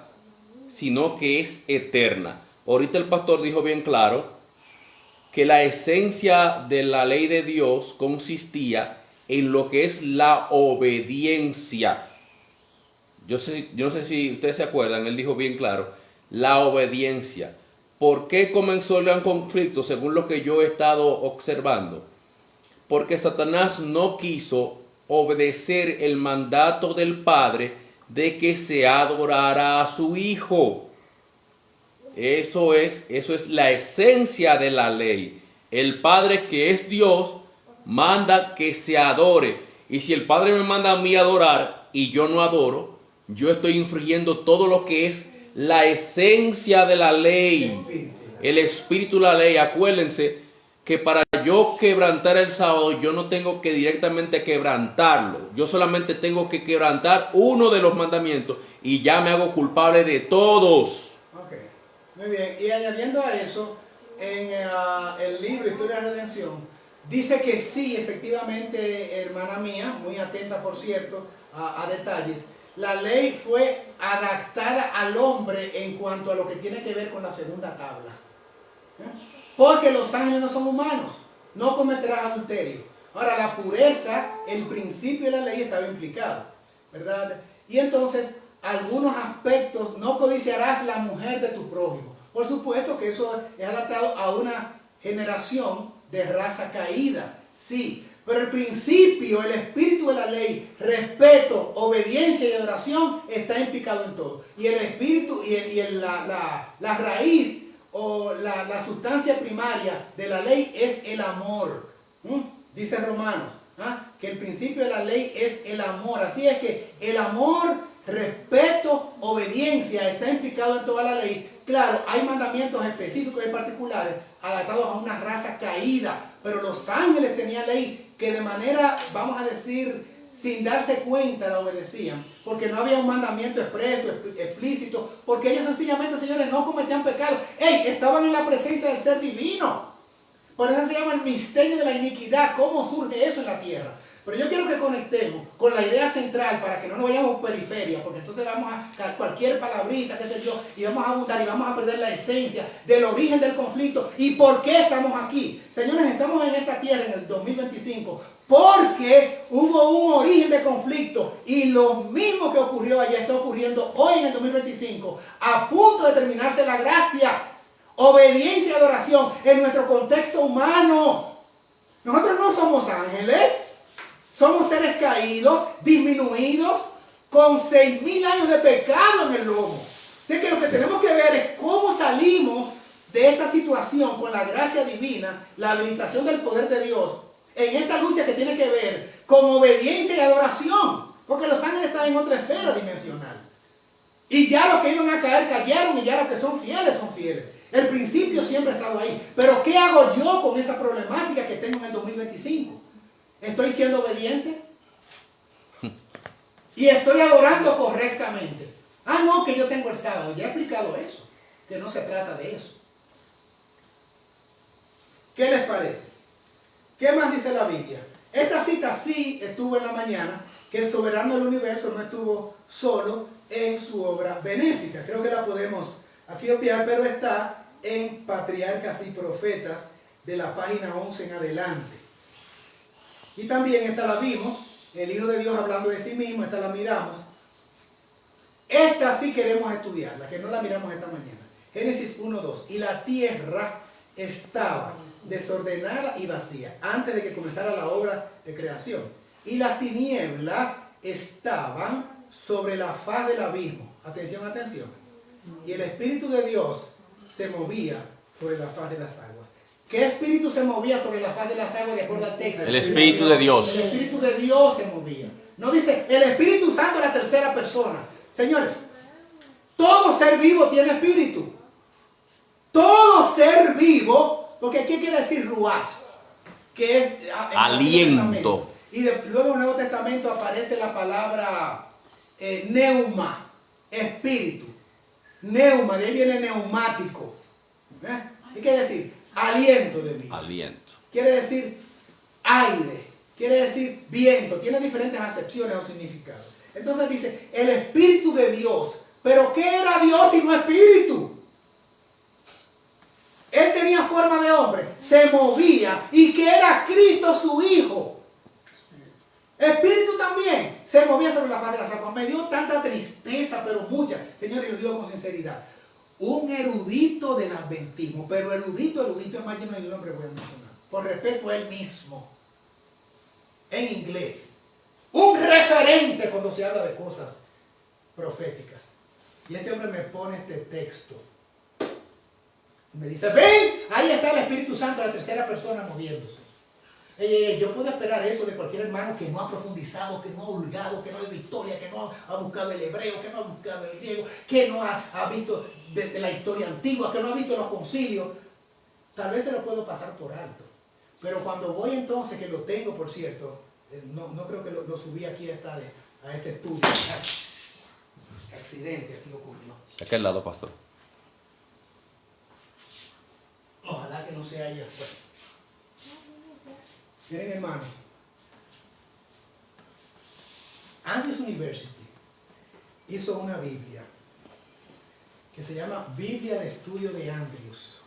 Speaker 4: sino que es eterna. Ahorita el pastor dijo bien claro que la esencia de la ley de Dios consistía en lo que es la obediencia. Yo no sé si ustedes se acuerdan, él dijo bien claro, la obediencia. ¿Por qué comenzó el gran conflicto según lo que yo he estado observando? Porque Satanás no quiso obedecer el mandato del Padre de que se adorara a su Hijo. Eso es la esencia de la ley. El Padre, que es Dios, manda que se adore. Y si el Padre me manda a mí a adorar y yo no adoro, yo estoy infringiendo todo lo que es la esencia de la ley, el espíritu de la ley. Acuérdense que para yo quebrantar el sábado, yo no tengo que directamente quebrantarlo. Yo solamente tengo que quebrantar uno de los mandamientos y ya me hago culpable de todos.
Speaker 2: Ok, muy bien. Y añadiendo a eso, en el libro Historia de la Redención, dice que sí, efectivamente, hermana mía, muy atenta por cierto a detalles, la ley fue adaptada al hombre en cuanto a lo que tiene que ver con la segunda tabla. Porque los ángeles no son humanos, no cometerás adulterio. Ahora, la pureza, el principio de la ley estaba implicado, ¿verdad? Y entonces, algunos aspectos, no codiciarás la mujer de tu prójimo. Por supuesto que eso es adaptado a una generación de raza caída, sí. Pero el principio, el espíritu de la ley, respeto, obediencia y adoración está implicado en todo. Y el espíritu la raíz o la sustancia primaria de la ley es el amor. Dice Romanos, que el principio de la ley es el amor. Así es que el amor, respeto, obediencia está implicado en toda la ley. Claro, hay mandamientos específicos y particulares adaptados a una raza caída, pero los ángeles tenían ley que de manera, vamos a decir, sin darse cuenta la obedecían, porque no había un mandamiento expreso, explícito, porque ellos sencillamente, señores, no cometían pecado. Estaban en la presencia del ser divino. Por eso se llama el misterio de la iniquidad. ¿Cómo surge eso en la tierra? Pero yo quiero que conectemos con la idea central para que no nos vayamos periferia, porque entonces vamos a cualquier palabrita, qué sé yo, y vamos a abundar y vamos a perder la esencia del origen del conflicto y por qué estamos aquí. Señores, estamos en esta tierra en el 2025 porque hubo un origen de conflicto y lo mismo que ocurrió allá está ocurriendo hoy en el 2025, a punto de terminarse la gracia, obediencia y adoración en nuestro contexto humano. Nosotros no somos ángeles. Somos seres caídos, disminuidos, con 6.000 años de pecado en el lomo. Así que lo que tenemos que ver es cómo salimos de esta situación con la gracia divina, la habilitación del poder de Dios, en esta lucha que tiene que ver con obediencia y adoración. Porque los ángeles están en otra esfera dimensional. Y ya los que iban a caer, cayeron, y ya los que son fieles, son fieles. El principio siempre ha estado ahí. Pero ¿qué hago yo con esa problemática que tengo en el 2025? ¿Estoy siendo obediente? ¿Y estoy adorando correctamente? No, que yo tengo el sábado. Ya he explicado eso, que no se trata de eso. ¿Qué les parece? ¿Qué más dice la Biblia? Esta cita sí estuvo en la mañana, que el soberano del universo no estuvo solo en su obra benéfica. Creo que la podemos aquí obviar, pero está en Patriarcas y Profetas, de la página 11 en adelante. Y también esta la vimos el Hijo de Dios hablando de sí mismo, esta la miramos. Esta sí queremos estudiarla, que no la miramos esta mañana. Génesis 1:2. Y la tierra estaba desordenada y vacía antes de que comenzara la obra de creación. Y las tinieblas estaban sobre la faz del abismo. Atención, atención. Y el Espíritu de Dios se movía sobre la faz de las aguas. ¿Qué espíritu se movía sobre la faz de las aguas de acuerdo al texto?
Speaker 4: El Espíritu de Dios.
Speaker 2: El Espíritu de Dios se movía. No dice el Espíritu Santo es la tercera persona. Señores, todo ser vivo tiene espíritu. Todo ser vivo, porque aquí quiere decir ruach, que es
Speaker 4: aliento.
Speaker 2: Y luego en el Nuevo Testamento aparece la palabra neuma, espíritu. Neuma, de ahí viene neumático. ¿Qué quiere decir? Aliento de vida.
Speaker 4: Aliento.
Speaker 2: Quiere decir aire, quiere decir viento, tiene diferentes acepciones o significados. Entonces dice, el Espíritu de Dios. ¿Pero qué era Dios si no espíritu? Él tenía forma de hombre, se movía, y que era Cristo su Hijo. Espíritu también se movía sobre la faz de las aguas. Me dio tanta tristeza, pero mucha. Señor, y lo digo con sinceridad. Un erudito del adventismo, pero erudito es más lleno de nombre, voy a mencionar. Por respeto a él mismo. En inglés. Un referente cuando se habla de cosas proféticas. Y este hombre me pone este texto. Me dice, ven, ahí está el Espíritu Santo, la tercera persona moviéndose. Yo puedo esperar eso de cualquier hermano que no ha profundizado, que no ha hurgado, que no ha visto historia, que no ha buscado el hebreo, que no ha buscado el griego, que no ha visto de la historia antigua, que no ha visto los concilios. Tal vez se lo puedo pasar por alto. Pero cuando voy entonces, que lo tengo, por cierto, no creo que lo subí aquí a este estudio. Accidente aquí ocurrió.
Speaker 4: ¿De aquel lado, pastor?
Speaker 2: Ojalá que no sea ella después. Miren, hermanos, Andrews University hizo una Biblia que se llama Biblia de Estudio de Andrews.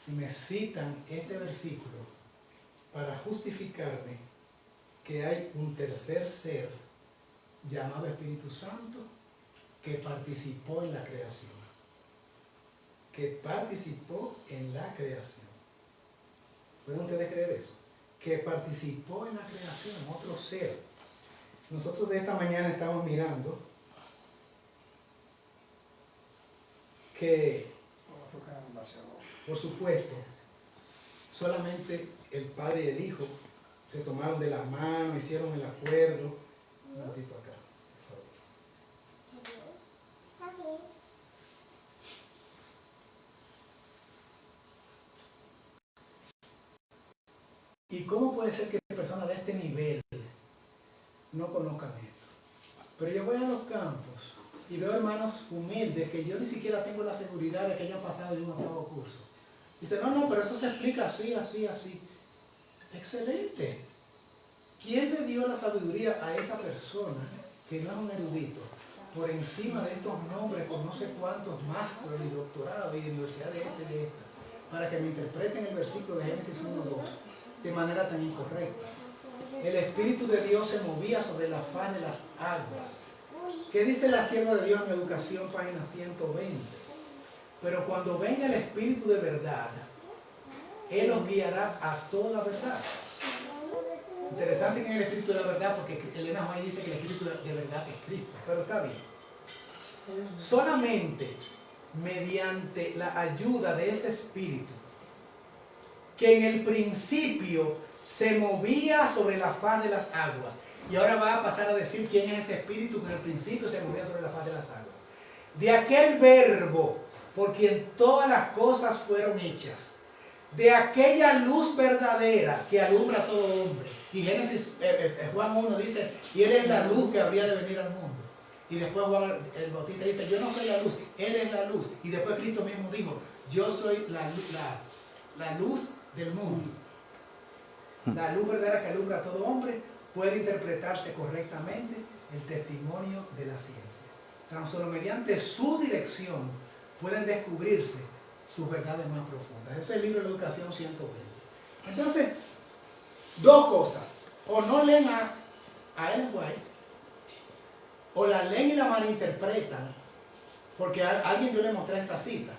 Speaker 2: Y me citan este versículo para justificarme que hay un tercer ser llamado Espíritu Santo que participó en la creación. Que participó en la creación. ¿Pueden ustedes creer eso? Que participó en la creación, otro ser. Nosotros de esta mañana estamos mirando que, por supuesto, solamente el Padre y el Hijo se tomaron de la mano, hicieron el acuerdo. Un ratito acá, por favor. ¿Y cómo puede ser que personas de este nivel no conozcan esto? Pero yo voy a los campos y veo hermanos humildes que yo ni siquiera tengo la seguridad de que hayan pasado de un octavo curso. Dice, no, pero eso se explica así, así, así. Excelente. ¿Quién le dio la sabiduría a esa persona que no es un erudito? Por encima de estos nombres, con no sé cuántos másteres y doctorados y universidades de estas, para que me interpreten el versículo de Génesis 1:2 de manera tan incorrecta. El Espíritu de Dios se movía sobre la faz de las aguas. ¿Qué dice la sierva de Dios en Educación, página 120? Pero cuando venga el Espíritu de verdad, Él os guiará a toda verdad. Interesante que en el Espíritu de la verdad, porque Elena White dice que el Espíritu de verdad es Cristo, pero está bien. Solamente mediante la ayuda de ese Espíritu, que en el principio se movía sobre la faz de las aguas. Y ahora va a pasar a decir quién es ese Espíritu que en el principio se movía sobre la faz de las aguas. De aquel verbo por quien todas las cosas fueron hechas. De aquella luz verdadera que alumbra a todo hombre. Y Juan 1 dice, y Él es la luz que habría de venir al mundo. Y después Juan el Bautista dice, yo no soy la luz, Él es la luz. Y después Cristo mismo dijo, yo soy la luz del mundo. La luz verdadera que alumbra a todo hombre puede interpretarse correctamente el testimonio de la ciencia. Tan solo mediante su dirección pueden descubrirse sus verdades más profundas. Ese es el libro de Educación 120. Entonces, dos cosas. O no leen a a Ellen White, o la leen y la malinterpretan, porque a alguien yo le mostré esta cita.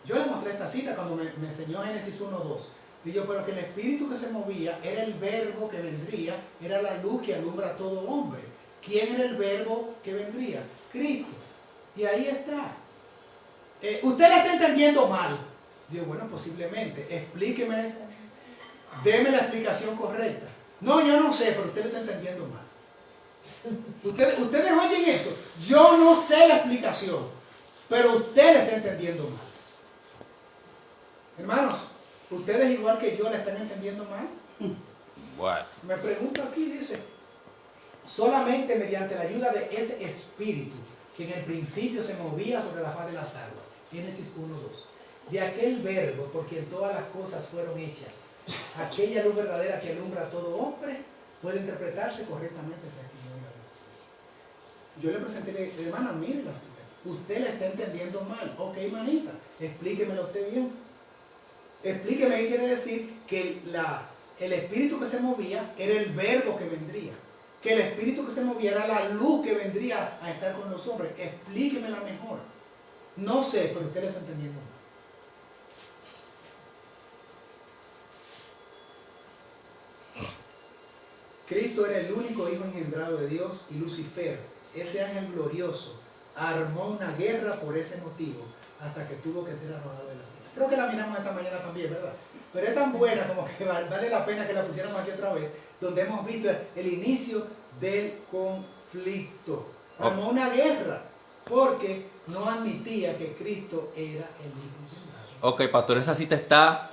Speaker 2: Yo le mostré esta cita cuando me enseñó Génesis 1:2. Y yo, pero que el espíritu que se movía era el verbo que vendría, era la luz que alumbra a todo hombre. ¿Quién era el verbo que vendría? Cristo. Y ahí está. Usted la está entendiendo mal. Digo, bueno, posiblemente. Explíqueme, deme la explicación correcta. No, yo no sé, pero usted la está entendiendo mal. Ustedes oyen eso. Yo no sé la explicación, pero usted la está entendiendo mal. Hermanos, ¿ustedes igual que yo la están entendiendo mal?
Speaker 4: Bueno.
Speaker 2: Me pregunto aquí, dice, solamente mediante la ayuda de ese espíritu que en el principio se movía sobre la faz de las aguas. Génesis 1:2. De aquel verbo por quien todas las cosas fueron hechas. Aquella luz verdadera que alumbra a todo hombre puede interpretarse correctamente el testimonio de los tres. Yo le presenté, hermana, mire la cita. Usted la está entendiendo mal. Ok, manita, explíquemelo usted bien. Explíqueme qué quiere decir que el espíritu que se movía era el verbo que vendría. Que el espíritu que se movía era la luz que vendría a estar con los hombres. Explíquemela mejor. No sé, pero usted la está entendiendo mal. Cristo era el único hijo engendrado de Dios y Lucifer, ese ángel glorioso, armó una guerra por ese motivo hasta que tuvo que ser arrojado de la tierra. Creo que la miramos esta mañana también, ¿verdad? Pero es tan buena como que vale la pena que la pusiéramos aquí otra vez, donde hemos visto el inicio del conflicto. Armó una guerra porque no admitía que Cristo era el hijo engendrado.
Speaker 4: Ok, pastor, esa cita está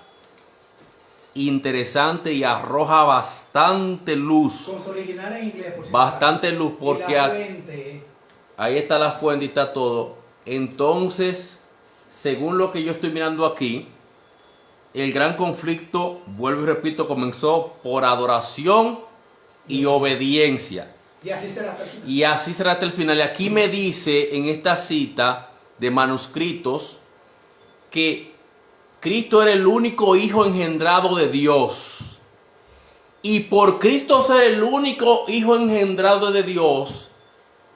Speaker 4: interesante y arroja bastante luz.
Speaker 2: Con su original en inglés, por
Speaker 4: Bastante luz, porque
Speaker 2: la fuente,
Speaker 4: ahí está la fuente y está todo. Entonces, según lo que yo estoy mirando aquí, el gran conflicto, vuelvo y repito, comenzó por adoración y obediencia.
Speaker 2: y así será hasta el final.
Speaker 4: Y así será hasta el final. Y aquí me dice en esta cita de manuscritos que Cristo era el único hijo engendrado de Dios. Y por Cristo ser el único hijo engendrado de Dios,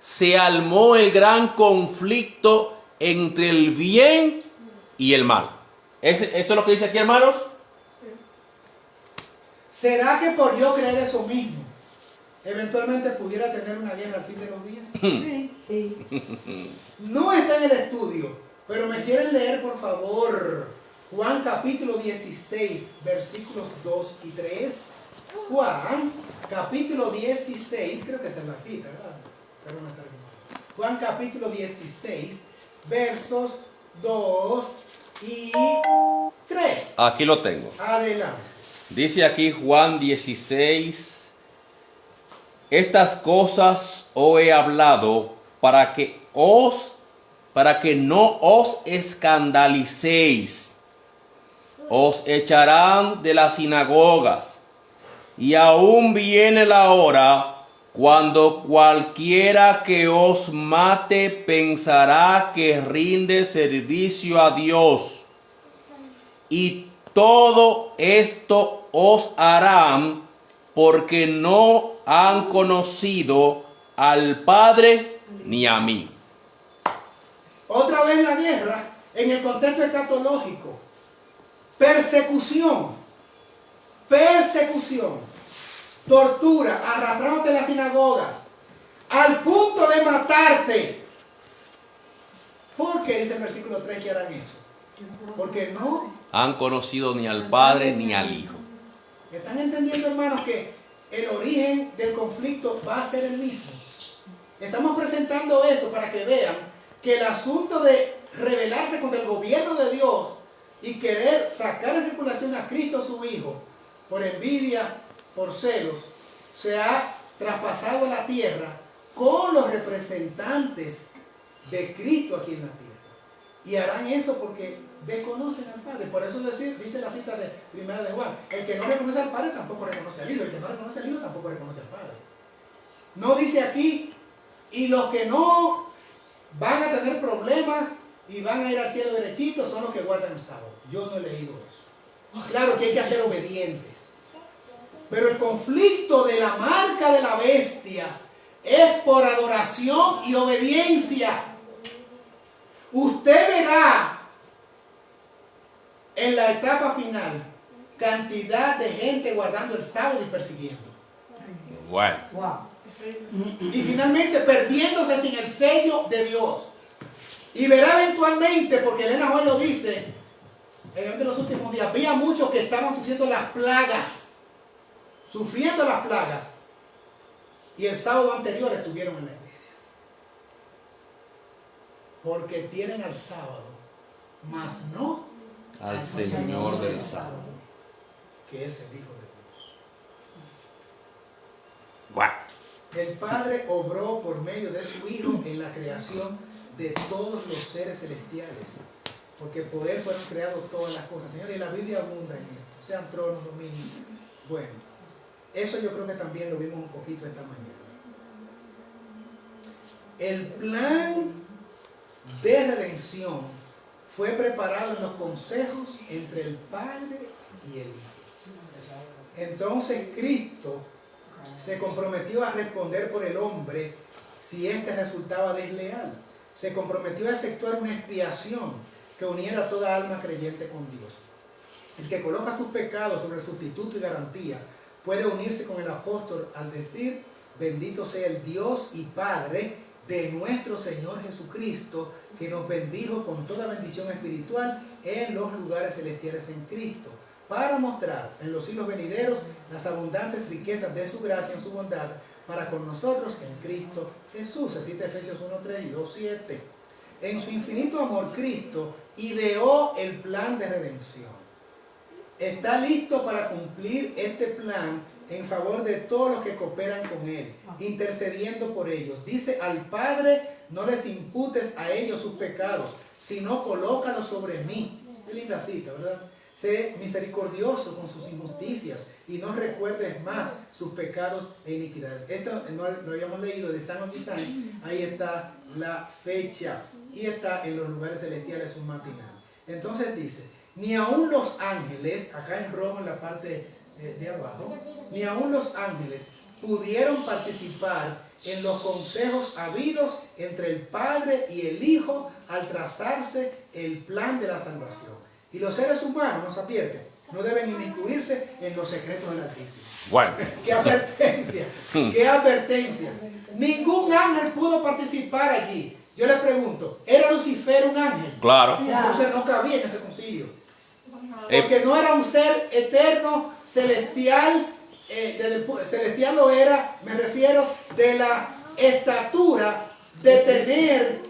Speaker 4: se armó el gran conflicto entre el bien y el mal. ¿Esto es lo que dice aquí, hermanos?
Speaker 2: ¿Será que por yo creer eso mismo, eventualmente pudiera tener una guerra al fin de los días?
Speaker 3: Sí. Sí.
Speaker 2: No está en el estudio, pero me quieren leer, por favor, Juan capítulo 16, versículos 2 y 3. Juan capítulo 16, creo que esa es la cita, ¿verdad? Pero no está bien. Juan capítulo 16, versos 2 y 3.
Speaker 4: Aquí lo tengo.
Speaker 2: Adelante.
Speaker 4: Dice aquí Juan 16, estas cosas os he hablado para que no os escandalicéis. Os echarán de las sinagogas, y aún viene la hora cuando cualquiera que os mate pensará que rinde servicio a Dios. Y todo esto os harán porque no han conocido al Padre ni a mí.
Speaker 2: Otra vez la guerra en el contexto escatológico. Persecución, tortura, arrastrándote en las sinagogas, al punto de matarte. ¿Por qué dice el versículo 3 que harán eso? Porque no
Speaker 4: Han conocido ni al Padre ni al Hijo.
Speaker 2: ¿Están entendiendo, hermanos, que el origen del conflicto va a ser el mismo? Estamos presentando eso para que vean que el asunto de rebelarse contra el gobierno de Dios y querer sacar de circulación a Cristo su Hijo por envidia, por celos, se ha traspasado a la tierra con los representantes de Cristo aquí en la tierra. Y harán eso porque desconocen al Padre. Por eso dice la cita de Primera de Juan: el que no reconoce al Padre tampoco reconoce al Hijo, el que no reconoce al Hijo tampoco reconoce al Padre. No dice aquí, y los que no van a tener problemas y van a ir al cielo derechito son los que guardan el sábado. Yo no he leído eso. Claro que hay que ser obedientes. Pero el conflicto de la marca de la bestia es por adoración y obediencia. Usted verá en la etapa final cantidad de gente guardando el sábado y persiguiendo.
Speaker 4: Bueno.
Speaker 3: Wow.
Speaker 2: Y finalmente perdiéndose sin el sello de Dios. Y verá eventualmente, porque Elena White lo dice, en los últimos días, había muchos que estaban sufriendo las plagas. Sufriendo las plagas. Y el sábado anterior estuvieron en la iglesia. Porque tienen al sábado, mas no
Speaker 4: Al Señor del sábado.
Speaker 2: que es el Hijo de Dios.
Speaker 4: Bueno.
Speaker 2: El Padre obró por medio de su Hijo en la creación de todos los seres celestiales. Porque por Él fueron creadas todas las cosas. Señor, y la Biblia abunda en esto. Sean tronos, dominios. Bueno, eso yo creo que también lo vimos un poquito esta mañana. El plan de redención fue preparado en los consejos entre el Padre y el Hijo. Entonces Cristo se comprometió a responder por el hombre si éste resultaba desleal. Se comprometió a efectuar una expiación que uniera a toda alma creyente con Dios. El que coloca sus pecados sobre el sustituto y garantía puede unirse con el apóstol al decir: bendito sea el Dios y Padre de nuestro Señor Jesucristo, que nos bendijo con toda bendición espiritual en los lugares celestiales en Cristo, para mostrar en los siglos venideros las abundantes riquezas de su gracia en su bondad para con nosotros en Cristo Jesús. Así cita Efesios 1:3 y 2:7. En su infinito amor, Cristo ideó el plan de redención. Está listo para cumplir este plan en favor de todos los que cooperan con Él, intercediendo por ellos. Dice al Padre: no les imputes a ellos sus pecados, sino colócalos sobre mí. Qué linda cita, ¿verdad? Sé misericordioso con sus injusticias y no recuerdes más sus pecados e iniquidades. Esto no lo habíamos leído de San Agustín. Ahí está la fecha y está en los lugares celestiales un matinal. Entonces dice: ni aun los ángeles, acá en Roma en la parte de abajo, ni aun los ángeles pudieron participar en los consejos habidos entre el Padre y el Hijo al trazarse el plan de la salvación. Y los seres humanos, no se pierden, no deben inmiscuirse en los secretos del Altísimo.
Speaker 4: Bueno.
Speaker 2: ¡Qué advertencia! ¡Qué advertencia! Ningún ángel pudo participar allí. Yo le pregunto, ¿era Lucifer un ángel?
Speaker 4: Claro.
Speaker 2: Entonces no cabía en ese concilio. Porque no era un ser eterno, celestial. Celestial lo era, me refiero, de la estatura de tener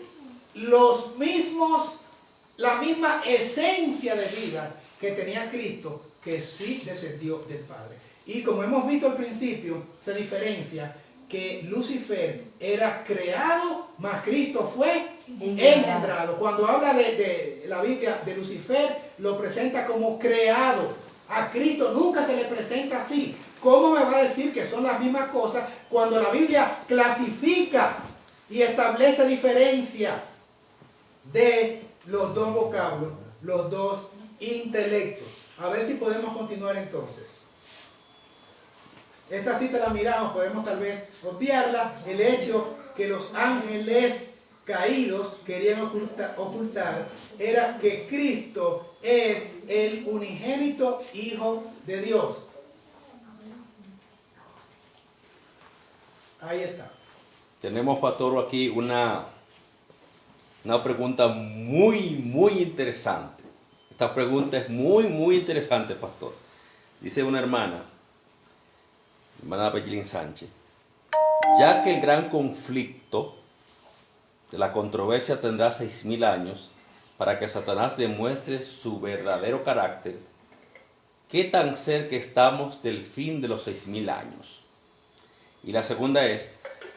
Speaker 2: la misma esencia de vida que tenía Cristo, que sí descendió del Padre. Y como hemos visto al principio, se diferencia que Lucifer era creado, mas Cristo fue engendrado. Cuando habla de la Biblia de Lucifer, lo presenta como creado. A Cristo nunca se le presenta así. ¿Cómo me va a decir que son las mismas cosas cuando la Biblia clasifica y establece diferencia de los dos vocablos, los dos intelectos? A ver si podemos continuar entonces. Esta cita la miramos, podemos tal vez obviarla, el hecho que los ángeles caídos querían ocultar era que Cristo es el unigénito Hijo de Dios. Ahí está.
Speaker 4: Tenemos, pastor, aquí una pregunta muy interesante. Esta pregunta es muy interesante, pastor. Dice una hermana Bellín Sánchez: ya que el gran conflicto de la controversia tendrá 6.000 años para que Satanás demuestre su verdadero carácter, ¿qué tan cerca estamos del fin de los 6.000 años? Y la segunda es: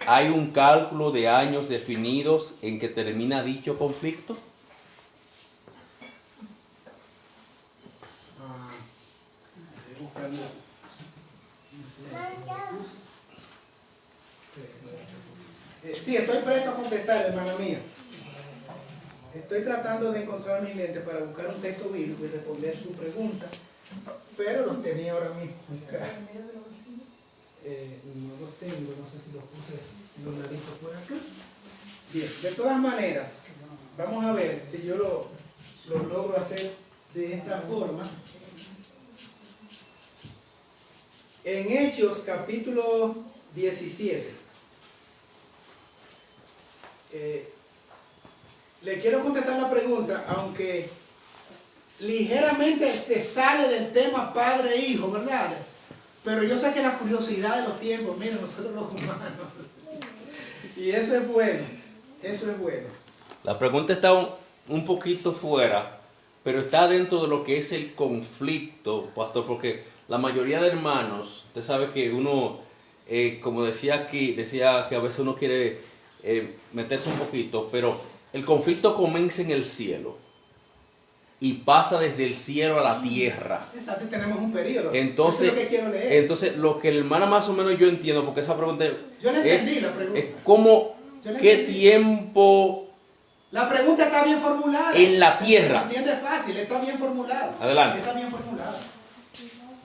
Speaker 4: ¿hay un cálculo de años definidos en que termina dicho conflicto?
Speaker 2: Sí, estoy presto a contestar, hermana mía. Estoy tratando de encontrar mis lentes para buscar un texto bíblico y responder su pregunta, pero los tenía ahora mismo. no los tengo, no sé si los puse en los laditos por acá. Bien, de todas maneras, vamos a ver si yo lo logro hacer de esta forma. En Hechos capítulo 17, le quiero contestar la pregunta, aunque ligeramente se sale del tema padre e hijo, ¿verdad? Pero yo sé que la curiosidad de los tiempos, miren, nosotros los humanos, y eso es bueno, eso es bueno.
Speaker 4: La pregunta está un poquito fuera, pero está dentro de lo que es el conflicto, pastor, porque la mayoría de hermanos, usted sabe que uno, como decía aquí, decía que a veces uno quiere meterse un poquito, pero el conflicto comienza en el cielo y pasa desde el cielo a la tierra.
Speaker 2: Exacto, y tenemos un periodo.
Speaker 4: Entonces,
Speaker 2: eso es lo que quiero leer.
Speaker 4: Entonces, lo que el hermano más o menos yo entiendo, porque esa pregunta
Speaker 2: yo le entendí la pregunta.
Speaker 4: Es como, ¿qué tiempo?
Speaker 2: La pregunta está bien formulada.
Speaker 4: En la tierra.
Speaker 2: Entiende fácil, está bien formulada.
Speaker 4: Adelante.
Speaker 2: Está bien formulada.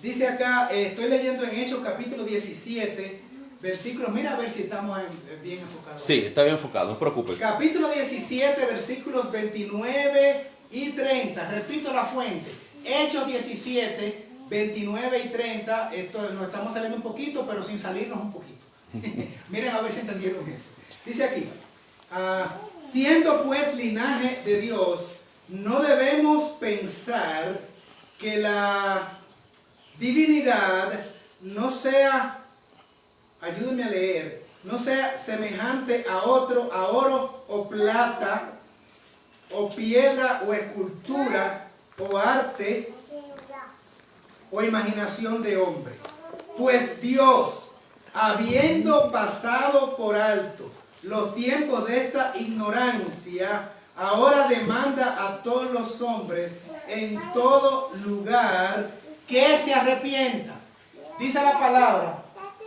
Speaker 2: Dice acá, estoy leyendo en Hechos capítulo 17, versículos, mira a ver si estamos bien enfocados.
Speaker 4: Sí, está bien enfocado, no se preocupe.
Speaker 2: Capítulo 17, versículos 29 y 30. Repito la fuente. Hechos 17, 29 y 30. Esto nos estamos saliendo un poquito, pero sin salirnos un poquito. Miren a ver si entendieron eso. Dice aquí, siendo pues linaje de Dios, no debemos pensar que la divinidad no sea, ayúdenme a leer, no sea semejante a otro, a oro o plata, o piedra o escultura, o arte, o imaginación de hombre. Pues Dios, habiendo pasado por alto los tiempos de esta ignorancia, ahora demanda a todos los hombres en todo lugar que se arrepientan. Dice la palabra,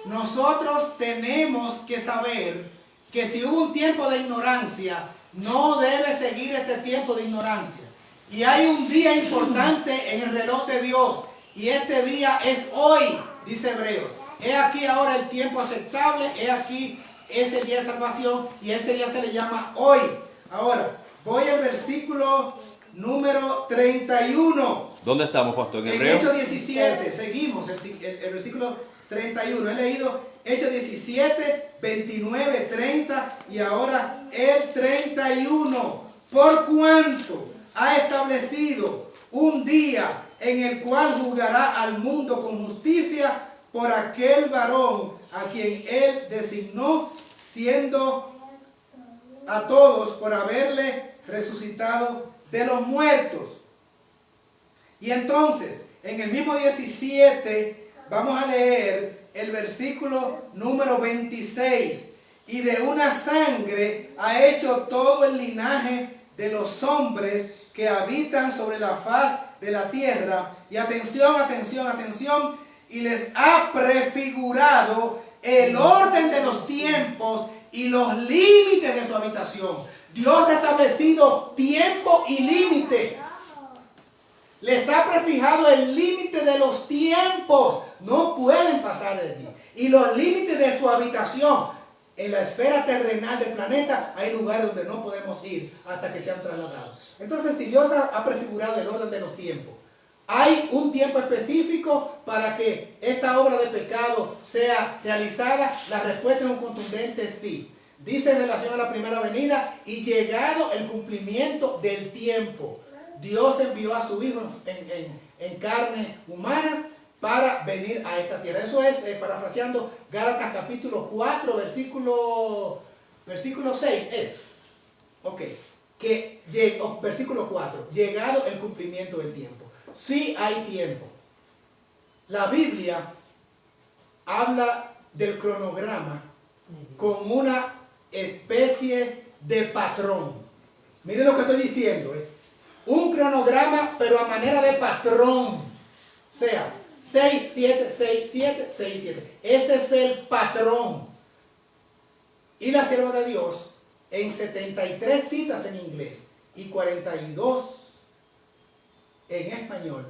Speaker 2: nosotros tenemos que saber que si hubo un tiempo de ignorancia, no debe seguir este tiempo de ignorancia. Y hay un día importante en el reloj de Dios, y este día es hoy, dice Hebreos. He aquí ahora el tiempo aceptable, he aquí ese día de salvación, y ese día se le llama hoy. Ahora, voy al versículo número 31.
Speaker 4: ¿Dónde estamos, pastor?
Speaker 2: En Hechos 17, seguimos el versículo 31. He leído Hechos 17, 29, 30 y ahora el 31. Por cuanto ha establecido un día en el cual juzgará al mundo con justicia por aquel varón a quien él designó, siendo a todos por haberle resucitado de los muertos. Y entonces, en el mismo 17, vamos a leer el versículo número 26. Y de una sangre ha hecho todo el linaje de los hombres que habitan sobre la faz de la tierra. Y atención, atención, atención. Y les ha prefigurado el orden de los tiempos y los límites de su habitación. Dios ha establecido tiempo y límite. Les ha prefijado el límite de los tiempos. No pueden pasar de allí. Y los límites de su habitación. En la esfera terrenal del planeta hay lugares donde no podemos ir hasta que sean trasladados. Entonces, si Dios ha prefigurado el orden de los tiempos, ¿hay un tiempo específico para que esta obra de pecado sea realizada? La respuesta es un contundente sí. Dice en relación a la primera venida, y llegado el cumplimiento del tiempo, Dios envió a su Hijo en carne humana para venir a esta tierra. Eso es, parafraseando Gálatas capítulo 4, versículo 6 es. Ok. Versículo 4. Llegado el cumplimiento del tiempo. Sí hay tiempo. La Biblia habla del cronograma con una especie de patrón. Miren lo que estoy diciendo. Un cronograma, pero a manera de patrón. O sea, 6, 7, 6, 7, 6, 7. Ese es el patrón. Y la sierva de Dios, en 73 citas en inglés y 42 en español,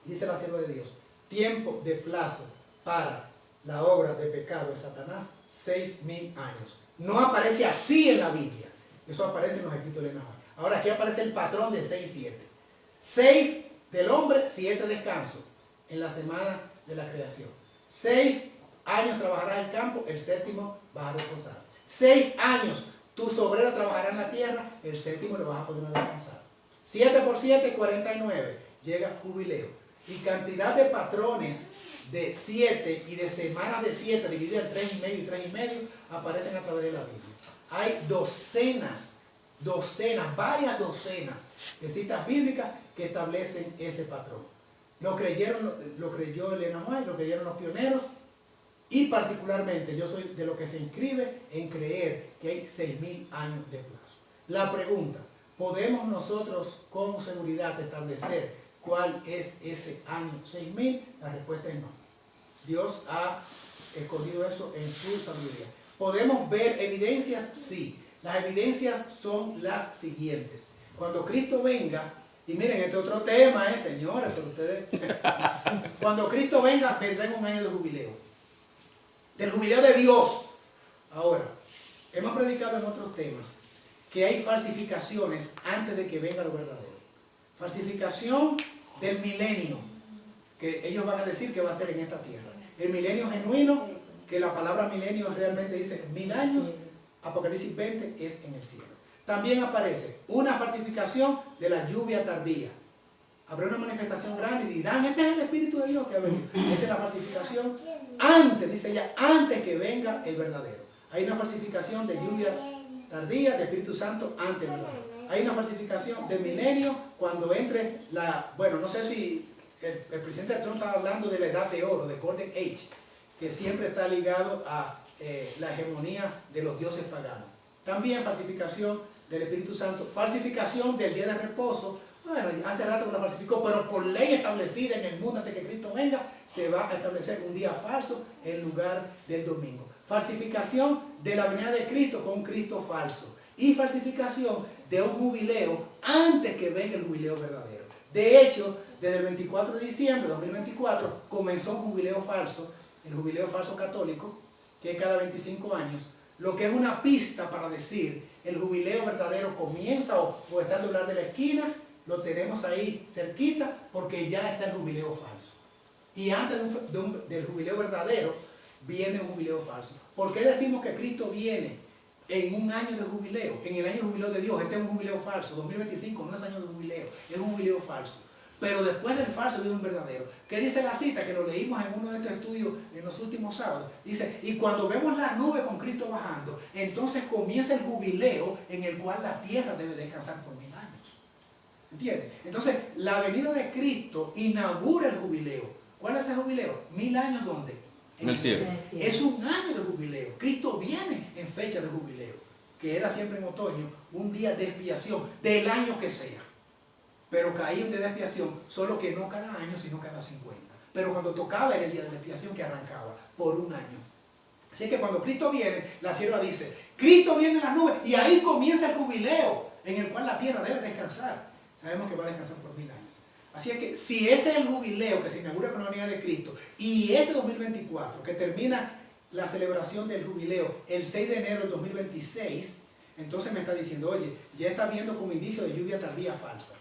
Speaker 2: dice la sierva de Dios, tiempo de plazo para la obra de pecado de Satanás 6.000 años. No aparece así en la Biblia. Eso aparece en los escritos de Nahum. Ahora aquí aparece el patrón de 6 y 7. 6 del hombre, 7 descanso en la semana de la creación. 6 años trabajarás el campo, el séptimo vas a reposar. 6 años tus obreros trabajarán en la tierra, el séptimo lo vas a poder descansar. 7 por 7, 49. Llega jubileo. Y cantidad de patrones de 7 y de semanas de 7 divididas en 3 y medio y 3 y medio aparecen a través de la Biblia. Hay varias docenas de citas bíblicas que establecen ese patrón. Lo creyó Elena White, lo creyeron los pioneros, y particularmente yo soy de los que se inscribe en creer que hay 6.000 años de plazo. La pregunta, ¿podemos nosotros con seguridad establecer cuál es ese año 6.000? La respuesta es no. Dios ha escondido eso en su sabiduría. ¿Podemos ver evidencias? Sí. Las evidencias son las siguientes. Cuando Cristo venga, y miren, este otro tema, señores, pero ustedes, cuando Cristo venga, vendrá en un año de jubileo. Del jubileo de Dios. Ahora, hemos predicado en otros temas que hay falsificaciones antes de que venga lo verdadero. Falsificación del milenio, que ellos van a decir que va a ser en esta tierra. El milenio genuino, que la palabra milenio realmente dice 1000 años, Apocalipsis 20 es en el cielo. También aparece una falsificación de la lluvia tardía. Habrá una manifestación grande y dirán, este es el Espíritu de Dios que ha venido. Esta es la falsificación antes, dice ella, antes que venga el verdadero. Hay una falsificación de lluvia tardía, de Espíritu Santo antes del verdadero. Hay una falsificación del milenio cuando entre la, bueno, no sé si el presidente Trump estaba hablando de la edad de oro, de Golden Age, que siempre está ligado a la hegemonía de los dioses paganos. También falsificación del Espíritu Santo, falsificación del día de reposo. Bueno, hace rato que lo falsificó, pero por ley establecida en el mundo antes que Cristo venga, se va a establecer un día falso en lugar del domingo. Falsificación de la venida de Cristo con un Cristo falso. Y falsificación de un jubileo antes que venga el jubileo verdadero. De hecho, desde el 24 de diciembre de 2024 comenzó un jubileo falso, el jubileo falso católico, que es cada 25 años, lo que es una pista para decir el jubileo verdadero comienza o está al doblar de la esquina. Lo tenemos ahí cerquita porque ya está el jubileo falso. Y antes del jubileo verdadero viene un jubileo falso. ¿Por qué decimos que Cristo viene en un año de jubileo? En el año de jubileo de Dios. Este es un jubileo falso. 2025 no es año de jubileo, es un jubileo falso. Pero después del falso viene un verdadero. ¿Qué dice la cita? Que lo leímos en uno de estos estudios en los últimos sábados. Dice, y cuando vemos la nube con Cristo bajando, entonces comienza el jubileo en el cual la tierra debe descansar por 1000 años. ¿Entiendes? Entonces, la venida de Cristo inaugura el jubileo. ¿Cuál es el jubileo? 1000 años, ¿dónde?
Speaker 4: En el cielo.
Speaker 2: Es un año de jubileo. Cristo viene en fecha de jubileo, que era siempre en otoño, un día de expiación, del año que sea. Pero caía un día de expiación, solo que no cada año, sino cada 50. Pero cuando tocaba era el día de la expiación que arrancaba por un año. Así que cuando Cristo viene, la sierva dice, Cristo viene en las nubes, y ahí comienza el jubileo, en el cual la tierra debe descansar. Sabemos que va a descansar por 1000 años. Así es que si ese es el jubileo que se inaugura con la venida de Cristo, y este 2024, que termina la celebración del jubileo el 6 de enero del 2026, entonces me está diciendo, oye, ya está viendo como indicio de lluvia tardía falsa.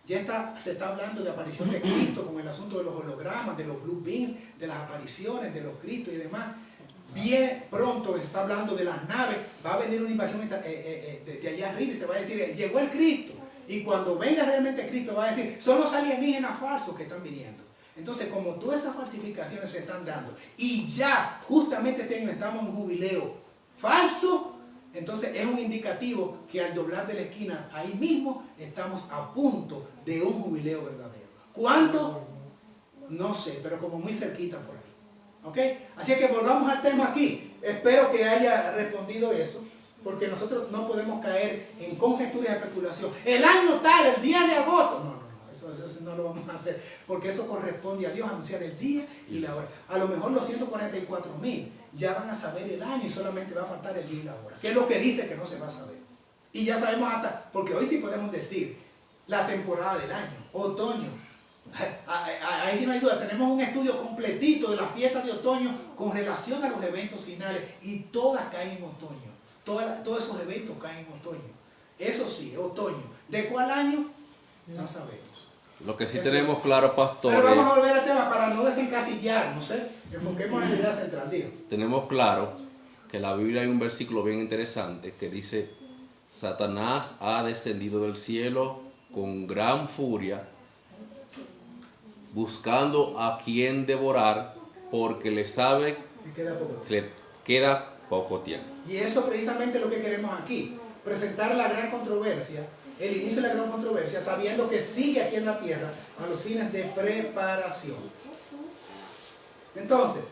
Speaker 2: Ya se está hablando de aparición de Cristo con el asunto de los hologramas, de los blue beams, de las apariciones de los Cristos y demás. Bien pronto se está hablando de las naves, va a venir una invasión de allá arriba y se va a decir, llegó el Cristo. Y cuando venga realmente Cristo va a decir, son los alienígenas falsos que están viniendo. Entonces, como todas esas falsificaciones se están dando, y ya justamente este año estamos en un jubileo falso, entonces es un indicativo que al doblar de la esquina, ahí mismo estamos a punto de un jubileo verdadero. ¿Cuánto? No sé, pero como muy cerquita por ahí. ¿Ok? Así que volvamos al tema aquí. Espero que haya respondido eso, porque nosotros no podemos caer en conjeturas y especulación. El año tal, el día de agosto. No, eso no lo vamos a hacer, porque eso corresponde a Dios anunciar el día y la hora. A lo mejor los 144,000 ya van a saber el año y solamente va a faltar el día y la hora, que es lo que dice que no se va a saber. Y ya sabemos hasta, porque hoy sí podemos decir la temporada del año, otoño, Ahí sí no hay duda, tenemos un estudio completito de la fiesta de otoño con relación a los eventos finales y todas caen en otoño. Todos esos eventos caen en otoño. Eso sí, otoño. ¿De cuál año? No sabemos.
Speaker 4: Lo que sí tenemos claro, pastor,
Speaker 2: pero vamos a volver al tema para no desencasillarnos, ¿eh? Enfoquemos en la idea central. Digo.
Speaker 4: tenemos claro que en la Biblia hay un versículo bien interesante que dice: Satanás ha descendido del cielo con gran furia, buscando a quien devorar, porque le sabe que le queda poco tiempo.
Speaker 2: Y eso precisamente es lo que queremos aquí, presentar la gran controversia, el inicio de la gran controversia, sabiendo que sigue aquí en la tierra a los fines de preparación. Entonces,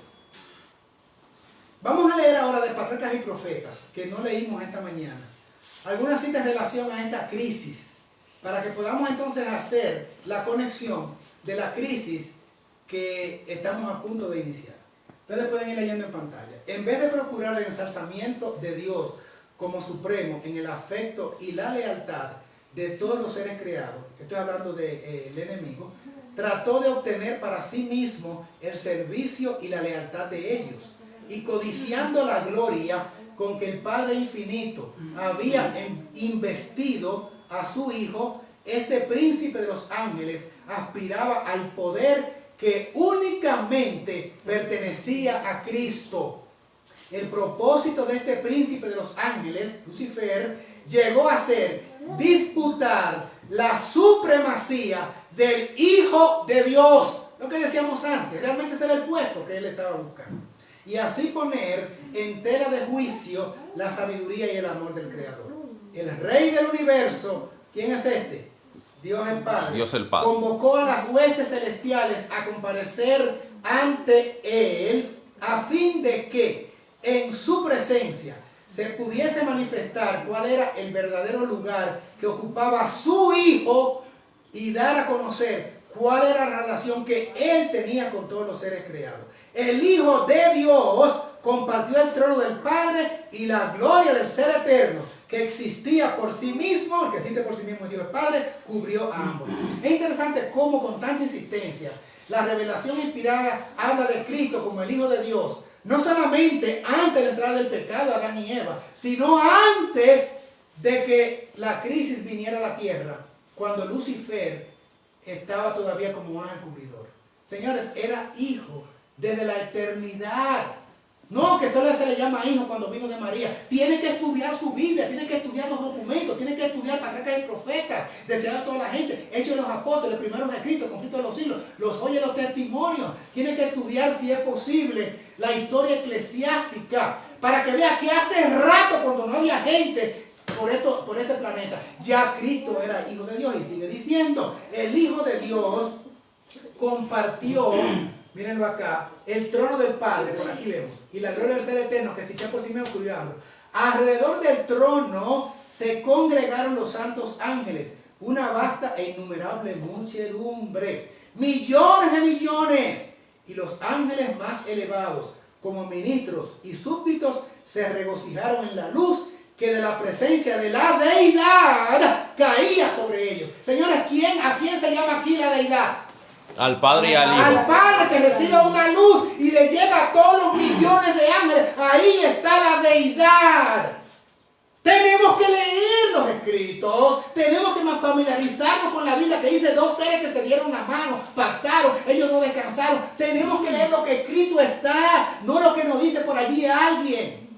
Speaker 2: vamos a leer ahora de Patriarcas y Profetas, que no leímos esta mañana, algunas citas en relación a esta crisis, para que podamos entonces hacer la conexión de la crisis que estamos a punto de iniciar. Ustedes pueden ir leyendo en pantalla. En vez de procurar el ensalzamiento de Dios como supremo en el afecto y la lealtad de todos los seres creados, estoy hablando del enemigo, trató de obtener para sí mismo el servicio y la lealtad de ellos, y codiciando la gloria con que el Padre Infinito había investido a su Hijo, este príncipe de los ángeles aspiraba al poder que únicamente pertenecía a Cristo. El propósito de este príncipe de los ángeles, Lucifer, llegó a ser disputar la supremacía del Hijo de Dios. Lo que decíamos antes, realmente ese era el puesto que él estaba buscando. Y así poner en tela de juicio la sabiduría y el amor del Creador. El Rey del universo, ¿quién es este? Dios el Padre.
Speaker 4: Dios el Padre.
Speaker 2: Convocó a las huestes celestiales a comparecer ante Él a fin de que en su presencia se pudiese manifestar cuál era el verdadero lugar que ocupaba su Hijo y dar a conocer cuál era la relación que Él tenía con todos los seres creados. El Hijo de Dios compartió el trono del Padre y la gloria del Ser Eterno, que existía por sí mismo, el que existe por sí mismo Dios Padre, cubrió a ambos. Es interesante cómo con tanta insistencia la revelación inspirada habla de Cristo como el Hijo de Dios, no solamente antes de la entrada del pecado de Adán y Eva, sino antes de que la crisis viniera a la tierra, cuando Lucifer estaba todavía como un ángel cubridor. Señores, era hijo desde la eternidad. No, que solo se le llama hijo cuando vino de María. Tiene que estudiar su Biblia, tiene que estudiar los documentos, tiene que estudiar Patriarcas y Profetas, desear a toda la gente, Hechos de los Apóstoles, primeros escritos, Conflicto de los Siglos, los joyas de los testimonios. Tiene que estudiar, si es posible, la historia eclesiástica, para que vea que hace rato, cuando no había gente por este planeta, ya Cristo era hijo de Dios. Y sigue diciendo, el Hijo de Dios compartió, mírenlo acá, el trono del Padre, por aquí vemos, y la gloria del Ser Eterno, que existía por sí mismo cuidando. Alrededor del trono se congregaron los santos ángeles, una vasta e innumerable muchedumbre, millones de millones, y los ángeles más elevados, como ministros y súbditos, se regocijaron en la luz que de la presencia de la deidad caía sobre ellos. Señores, ¿a quién se llama aquí la deidad?
Speaker 4: Al Padre y al Hijo.
Speaker 2: Al Padre, que recibe una luz y le llega a todos los millones de ángeles. Ahí está la deidad. Tenemos que leer los escritos, tenemos que familiarizarnos con la Biblia, que dice dos seres que se dieron la mano, pactaron, ellos no descansaron. Tenemos que leer lo que escrito está, no lo que nos dice por allí alguien.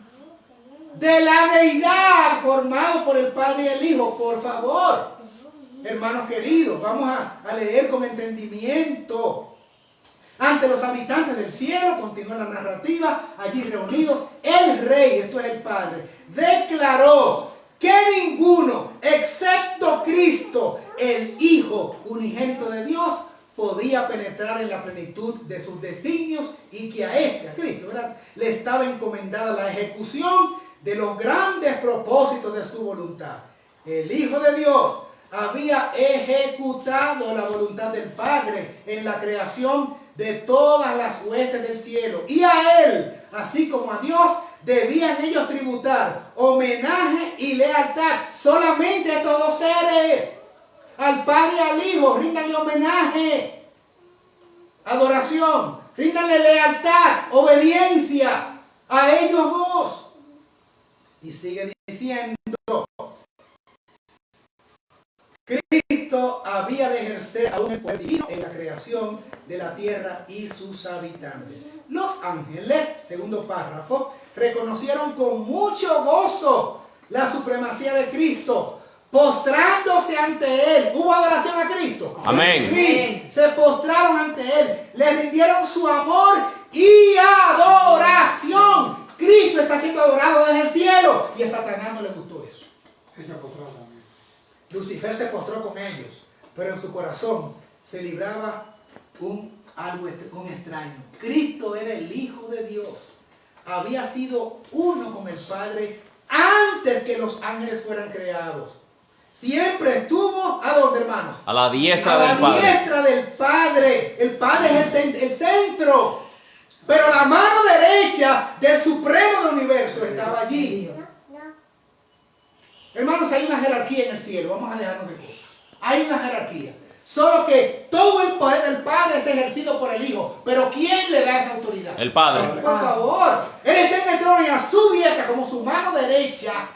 Speaker 2: De la deidad formado por el Padre y el Hijo, por favor. Hermanos queridos, vamos a leer con entendimiento. Ante los habitantes del cielo, continúa la narrativa, allí reunidos, el Rey, esto es el Padre, declaró que ninguno, excepto Cristo, el Hijo unigénito de Dios, podía penetrar en la plenitud de sus designios y que a Cristo, ¿verdad?, le estaba encomendada la ejecución de los grandes propósitos de su voluntad. El Hijo de Dios había ejecutado la voluntad del Padre en la creación de todas las huestes del cielo, y a Él, así como a Dios, debían ellos tributar homenaje y lealtad solamente a estos dos seres. Al Padre y al Hijo ríndanle homenaje, adoración, ríndanle lealtad, obediencia a ellos dos. Y sigue diciendo, Cristo había de ejercer aún el poder divino en la creación de la tierra y sus habitantes. Los ángeles, segundo párrafo, reconocieron con mucho gozo la supremacía de Cristo, postrándose ante Él. ¿Hubo adoración a Cristo?
Speaker 4: Amén.
Speaker 2: Sí, se postraron ante Él, le rindieron su amor y adoración. Cristo está siendo adorado desde el cielo y a Satanás no le gustó eso. Lucifer se postró con ellos, pero en su corazón se libraba algo extraño. Cristo era el Hijo de Dios. Había sido uno con el Padre antes que los ángeles fueran creados. Siempre estuvo, ¿a dónde, hermanos?
Speaker 4: A la diestra del Padre.
Speaker 2: A la diestra del Padre. El Padre es el centro. Pero la mano derecha del Supremo del Universo estaba allí. Hermanos, hay una jerarquía en el cielo. Vamos a dejarnos de cosas. Hay una jerarquía. Solo que todo el poder del Padre es ejercido por el Hijo. Pero ¿quién le da esa autoridad?
Speaker 4: El Padre.
Speaker 2: Por favor. Él está en el trono y a su diestra, como su mano derecha,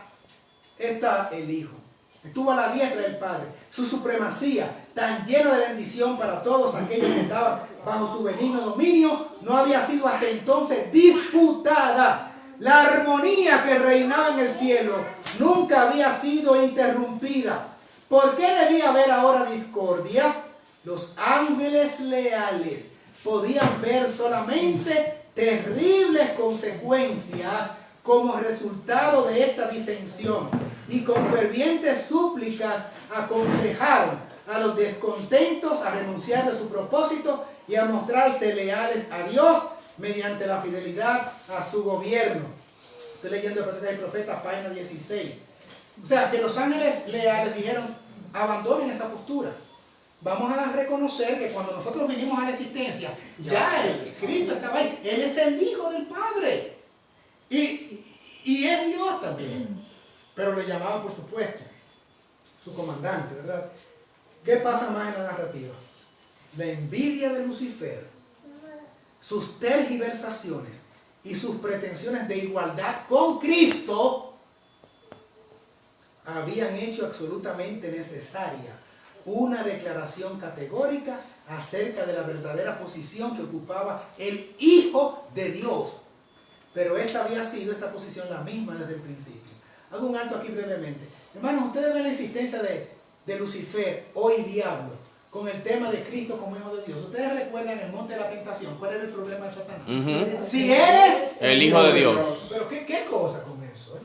Speaker 2: está el Hijo. Estuvo a la diestra del Padre. Su supremacía, tan llena de bendición para todos aquellos que estaban bajo su benigno dominio, no había sido hasta entonces disputada. La armonía que reinaba en el cielo nunca había sido interrumpida. ¿Por qué debía haber ahora discordia? Los ángeles leales podían ver solamente terribles consecuencias como resultado de esta disensión, y con fervientes súplicas aconsejaron a los descontentos a renunciar de su propósito y a mostrarse leales a Dios mediante la fidelidad a su gobierno. Estoy leyendo el profeta, página 16. O sea, que los ángeles leales dijeron, abandonen esa postura. Vamos a reconocer que cuando nosotros vinimos a la existencia, ya el Cristo estaba ahí. Él es el Hijo del Padre. Y es Dios también. Pero le llamaban, por supuesto, su comandante, ¿verdad? ¿Qué pasa más en la narrativa? La envidia de Lucifer, sus tergiversaciones y sus pretensiones de igualdad con Cristo habían hecho absolutamente necesaria una declaración categórica acerca de la verdadera posición que ocupaba el Hijo de Dios. Pero esta posición la misma desde el principio. Hago un alto aquí brevemente. Hermanos, ustedes ven la insistencia de Lucifer, hoy diablo, con el tema de Cristo como Hijo de Dios. Ustedes recuerdan el monte de la tentación. ¿Cuál era el problema de Satanás? Si eres
Speaker 4: el Hijo de Dios.
Speaker 2: Pero ¿qué cosa con eso?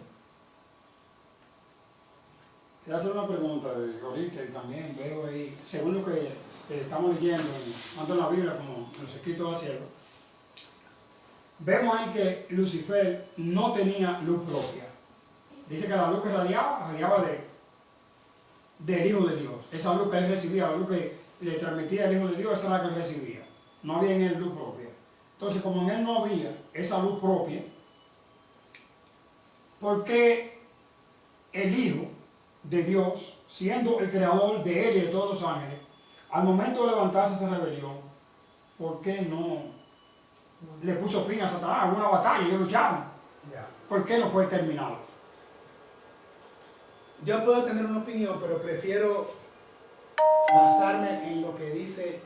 Speaker 5: Quiero hacer una pregunta de ahorita y también veo ahí, según lo que estamos leyendo, tanto en la Biblia como en los escritos del cielo, vemos ahí que Lucifer no tenía luz propia. Dice que la luz que radiaba del Hijo de Dios. Esa luz que él recibía, la luz que le transmitía el Hijo de Dios, esa era la que él recibía. No había en él luz propia. Entonces, como en él no había esa luz propia, ¿por qué el Hijo de Dios, siendo el creador de él y de todos los ángeles, al momento de levantarse esa rebelión, ¿por qué no le puso fin a Satanás? Hubo una batalla, ellos lucharon. ¿Por qué no fue terminado?
Speaker 2: Yo puedo tener una opinión, pero prefiero basarme en lo que dice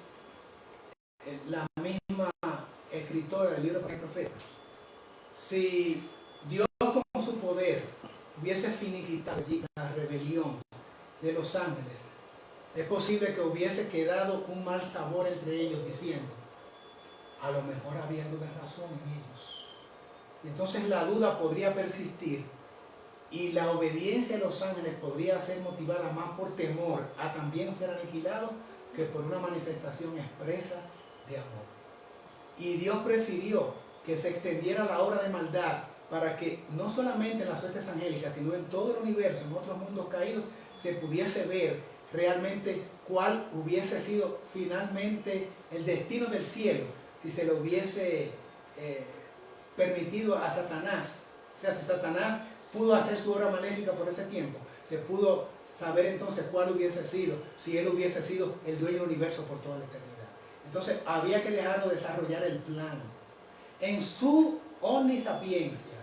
Speaker 2: la misma escritora del libro para el profeta. Si Dios con su poder hubiese finiquitado la rebelión de los ángeles, es posible que hubiese quedado un mal sabor entre ellos diciendo, a lo mejor había algo de razón en ellos. Entonces la duda podría persistir y la obediencia de los ángeles podría ser motivada más por temor a también ser aniquilados que por una manifestación expresa de amor. Y Dios prefirió que se extendiera la obra de maldad para que no solamente en las huestes angélicas, sino en todo el universo, en otros mundos caídos, se pudiese ver realmente cuál hubiese sido finalmente el destino del cielo si se lo hubiese permitido a Satanás. O sea, si Satanás pudo hacer su obra maléfica por ese tiempo, se pudo saber entonces cuál hubiese sido, si él hubiese sido el dueño del universo por toda la eternidad. Entonces había que dejarlo desarrollar el plan. En su omnisapiencia,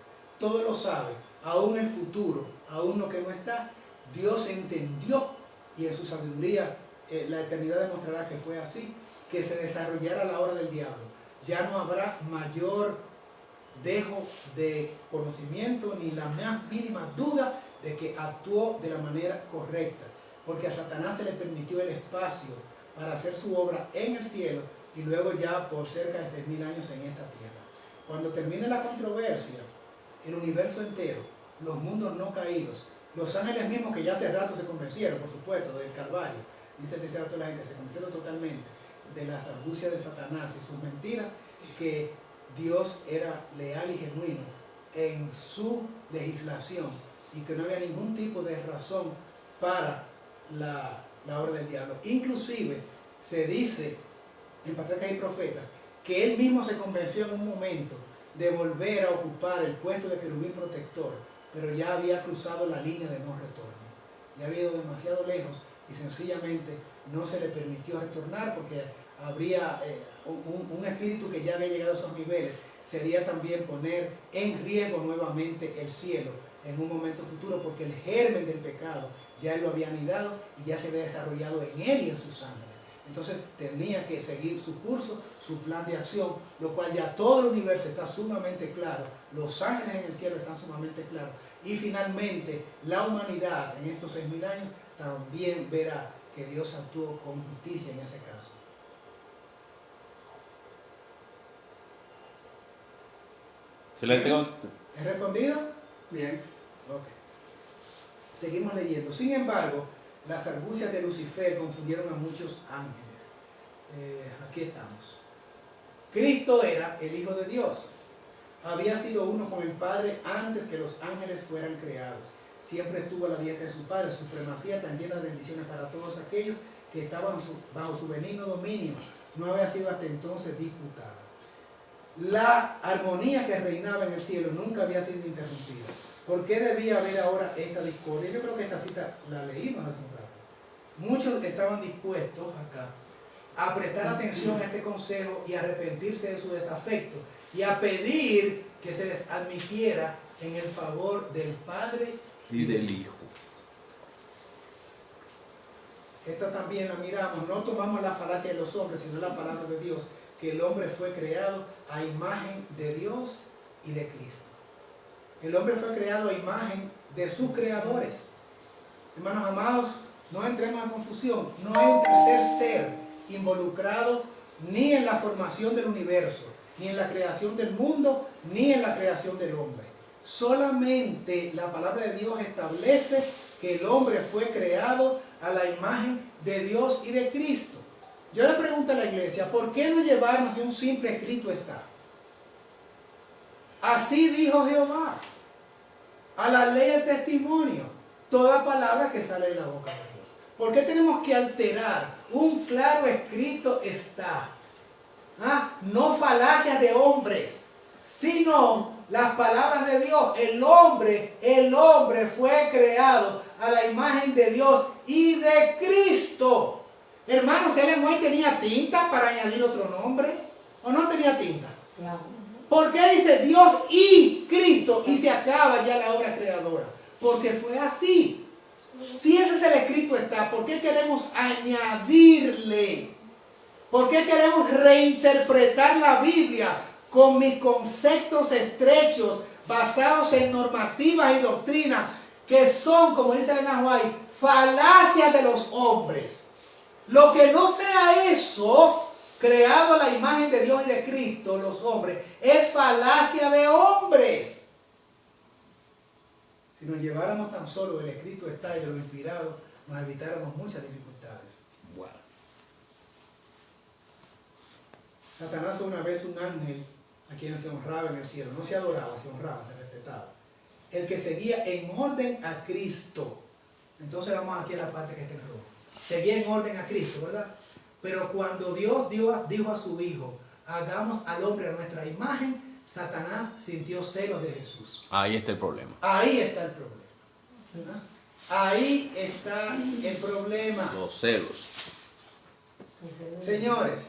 Speaker 2: todo lo sabe, aún el futuro, aún lo que no está, Dios entendió, y en su sabiduría la eternidad demostrará que fue así, que se desarrollara la obra del diablo. Ya no habrá mayor dejo de conocimiento ni la más mínima duda de que actuó de la manera correcta, porque a Satanás se le permitió el espacio para hacer su obra en el cielo y luego ya por cerca de 6.000 años en esta tierra. Cuando termine la controversia, el universo entero, los mundos no caídos, los ángeles mismos que ya hace rato se convencieron, por supuesto, del Calvario, dice el deseo de toda la gente, se convencieron totalmente de las argucias de Satanás y sus mentiras, que Dios era leal y genuino en su legislación y que no había ningún tipo de razón para la obra del diablo. Inclusive se dice en Patriarcas y Profetas que él mismo se convenció en un momento de volver a ocupar el puesto de querubín protector, pero ya había cruzado la línea de no retorno, ya había ido demasiado lejos y sencillamente no se le permitió retornar, porque habría un espíritu que ya había llegado a esos niveles, sería también poner en riesgo nuevamente el cielo en un momento futuro, porque el germen del pecado ya lo había anidado y ya se había desarrollado en él y en su sangre. Entonces tenía que seguir su curso, su plan de acción, lo cual ya todo el universo está sumamente claro, los ángeles en el cielo están sumamente claros, y finalmente la humanidad en estos 6.000 años también verá que Dios actuó con justicia en ese caso. ¿He respondido?
Speaker 5: Bien.
Speaker 2: Ok. Seguimos leyendo. Sin embargo, las argucias de Lucifer confundieron a muchos ángeles. Aquí estamos. Cristo era el Hijo de Dios. Había sido uno con el Padre antes que los ángeles fueran creados. Siempre estuvo a la diestra de su Padre. Su supremacía tan llena de bendiciones para todos aquellos que estaban bajo su benigno dominio. No había sido hasta entonces disputada. La armonía que reinaba en el cielo nunca había sido interrumpida. ¿Por qué debía haber ahora esta discordia? Yo creo que esta cita la leímos hace un rato. Muchos estaban dispuestos acá a prestar atención a este consejo y a arrepentirse de su desafecto y a pedir que se les admitiera en el favor del Padre
Speaker 4: y del Hijo.
Speaker 2: Esta también la miramos, no tomamos la falacia de los hombres, sino la palabra de Dios, que el hombre fue creado a imagen de Dios y de Cristo. El hombre fue creado a imagen de sus creadores. Hermanos amados, no entremos en confusión. No hay un tercer ser involucrado ni en la formación del universo, ni en la creación del mundo, ni en la creación del hombre. Solamente la palabra de Dios establece que el hombre fue creado a la imagen de Dios y de Cristo. Yo le pregunto a la iglesia, ¿por qué no llevarnos de un simple escrito está? Así dijo Jehová. A la ley del testimonio, toda palabra que sale de la boca de Dios. ¿Por qué tenemos que alterar? Un claro escrito está. No falacias de hombres, sino las palabras de Dios. El hombre fue creado a la imagen de Dios y de Cristo. Hermanos, Ellen White tenía tinta para añadir otro nombre, ¿o no tenía tinta?
Speaker 3: Claro.
Speaker 2: ¿Por qué dice Dios y Cristo y se acaba ya la obra creadora? Porque fue así. Si ese es el escrito está, ¿por qué queremos añadirle? ¿Por qué queremos reinterpretar la Biblia con mis conceptos estrechos basados en normativas y doctrinas que son, como dice Ellen White, falacias de los hombres? Lo que no sea eso, creado a la imagen de Dios y de Cristo, los hombres, es falacia de hombres. Si nos lleváramos tan solo el escrito está y de lo inspirado, nos evitáramos muchas dificultades.
Speaker 4: Bueno.
Speaker 2: Satanás fue una vez un ángel a quien se honraba en el cielo. No se adoraba, se honraba, se respetaba. El que seguía en orden a Cristo. Entonces vamos aquí a la parte que está en rojo. Seguía en orden a Cristo, ¿verdad? Pero cuando Dios dijo a su Hijo, hagamos al hombre a nuestra imagen, Satanás sintió celos de Jesús.
Speaker 4: Ahí está el problema.
Speaker 2: Ahí está el problema. Ahí está el problema.
Speaker 4: Los celos.
Speaker 2: Señores,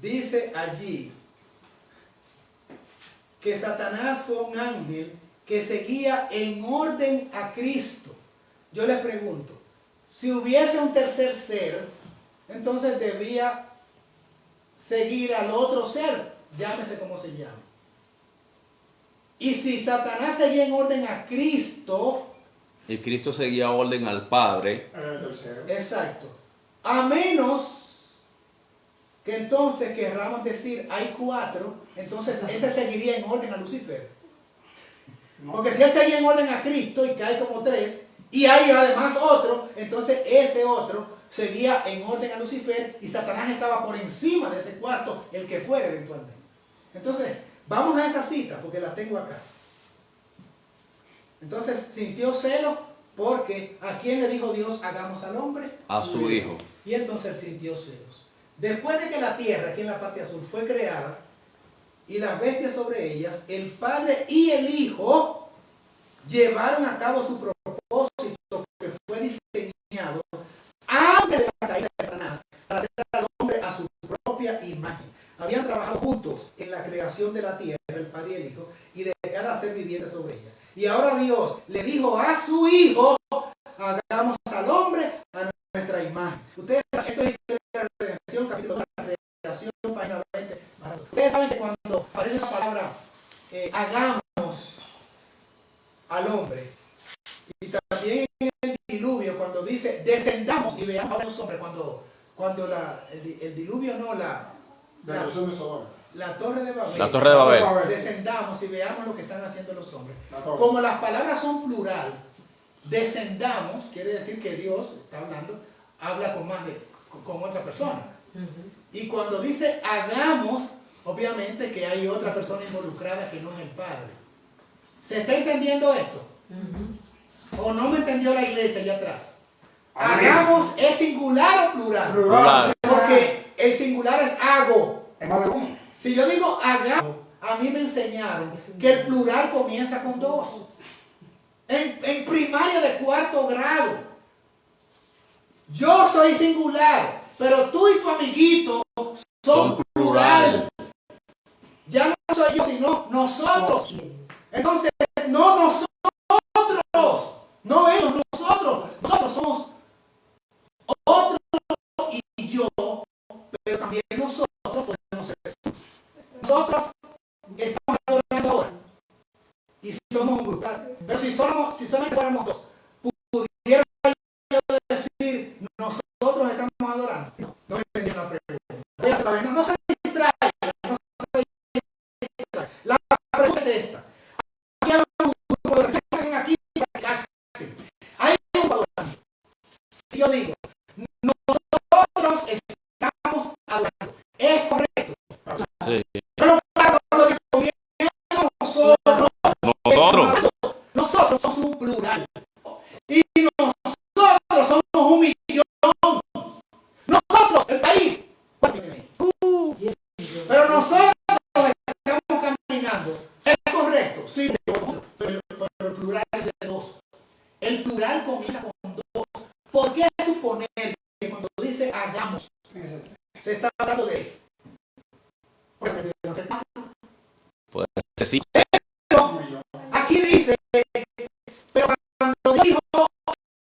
Speaker 2: dice allí que Satanás fue un ángel que seguía en orden a Cristo. Yo les pregunto, si hubiese un tercer ser, entonces debía seguir al otro ser, llámese como se llame. Y si Satanás seguía en orden a Cristo,
Speaker 4: Y Cristo seguía orden al Padre.
Speaker 5: El tercero.
Speaker 2: exacto, a menos que entonces querramos decir hay 4, entonces ese seguiría en orden a Lucifer.
Speaker 5: No.
Speaker 2: Porque si él seguía en orden a Cristo y cae como 3, y hay además otro, entonces ese otro seguía en orden a Lucifer y Satanás estaba por encima de ese cuarto, el que fuera eventualmente. Entonces, vamos a esa cita porque la tengo acá. Entonces, sintió celos porque ¿a quién le dijo Dios hagamos al hombre?
Speaker 4: A su hijo.
Speaker 2: Y entonces él sintió celos. Después de que la tierra, aquí en la parte azul, fue creada y las bestias sobre ellas, el Padre y el Hijo llevaron a cabo su propósito que fue diseñado antes de la caída de Satanás para hacer al hombre a su propia imagen. Habían trabajado juntos en la creación de la tierra, el Padre y el Hijo, y de cada ser viviente sobre ella. Y ahora Dios le dijo a su Hijo, hagamos al hombre a nuestra imagen. Ustedes saben, esto es la redención, capítulo 2, la creación, página 20. Ustedes saben que cuando aparece la palabra hagamos al hombre, y también en el diluvio, cuando dice descendamos y veamos a los hombres, cuando el diluvio no,
Speaker 5: La creación de Sodoma.
Speaker 2: la torre de Babel,
Speaker 4: La Torre de Babel.
Speaker 2: descendamos y veamos lo que están haciendo los hombres.
Speaker 5: La torre.
Speaker 2: Como las palabras son plural, descendamos, quiere decir que Dios está hablando, habla con otra persona. Y cuando dice hagamos, obviamente que hay otra persona involucrada que no es el Padre. ¿Se está entendiendo esto? ¿O no me entendió la iglesia allá atrás? Hagamos es singular o plural.
Speaker 4: Plural.
Speaker 2: Porque el singular es hago.
Speaker 5: Es más de uno.
Speaker 2: Si yo digo hagamos, a mí me enseñaron que el plural comienza con 2. En primaria de 4º grado. Yo soy singular, pero tú y tu amiguito son plural. Ya no soy yo, sino nosotros. Entonces, no nosotros, no ellos, nosotros. Nosotros somos otro y yo, pero también nosotros podemos ser. Nosotros estamos adorando ahora y somos un brutal. Pero si solamente fuéramos 2, pudiera yo decir nosotros estamos adorando. No me entendí la pregunta. No se distraiga, no se distraiga. La pregunta es esta. Aquí hay un grupo de personas aquí. Hay un adorando. Si yo digo nosotros estamos adorando, es correcto.
Speaker 4: Sí.
Speaker 2: Pero cuando digo bien nosotros somos un plural. Y nosotros somos 1 millón. Nosotros, el país. Pero nosotros estamos caminando. ¿Es correcto? Sí, pero el plural es de 2. El plural comienza con 2. ¿Por qué suponer que cuando dice hagamos, se está hablando de eso?
Speaker 4: Puede ser sí.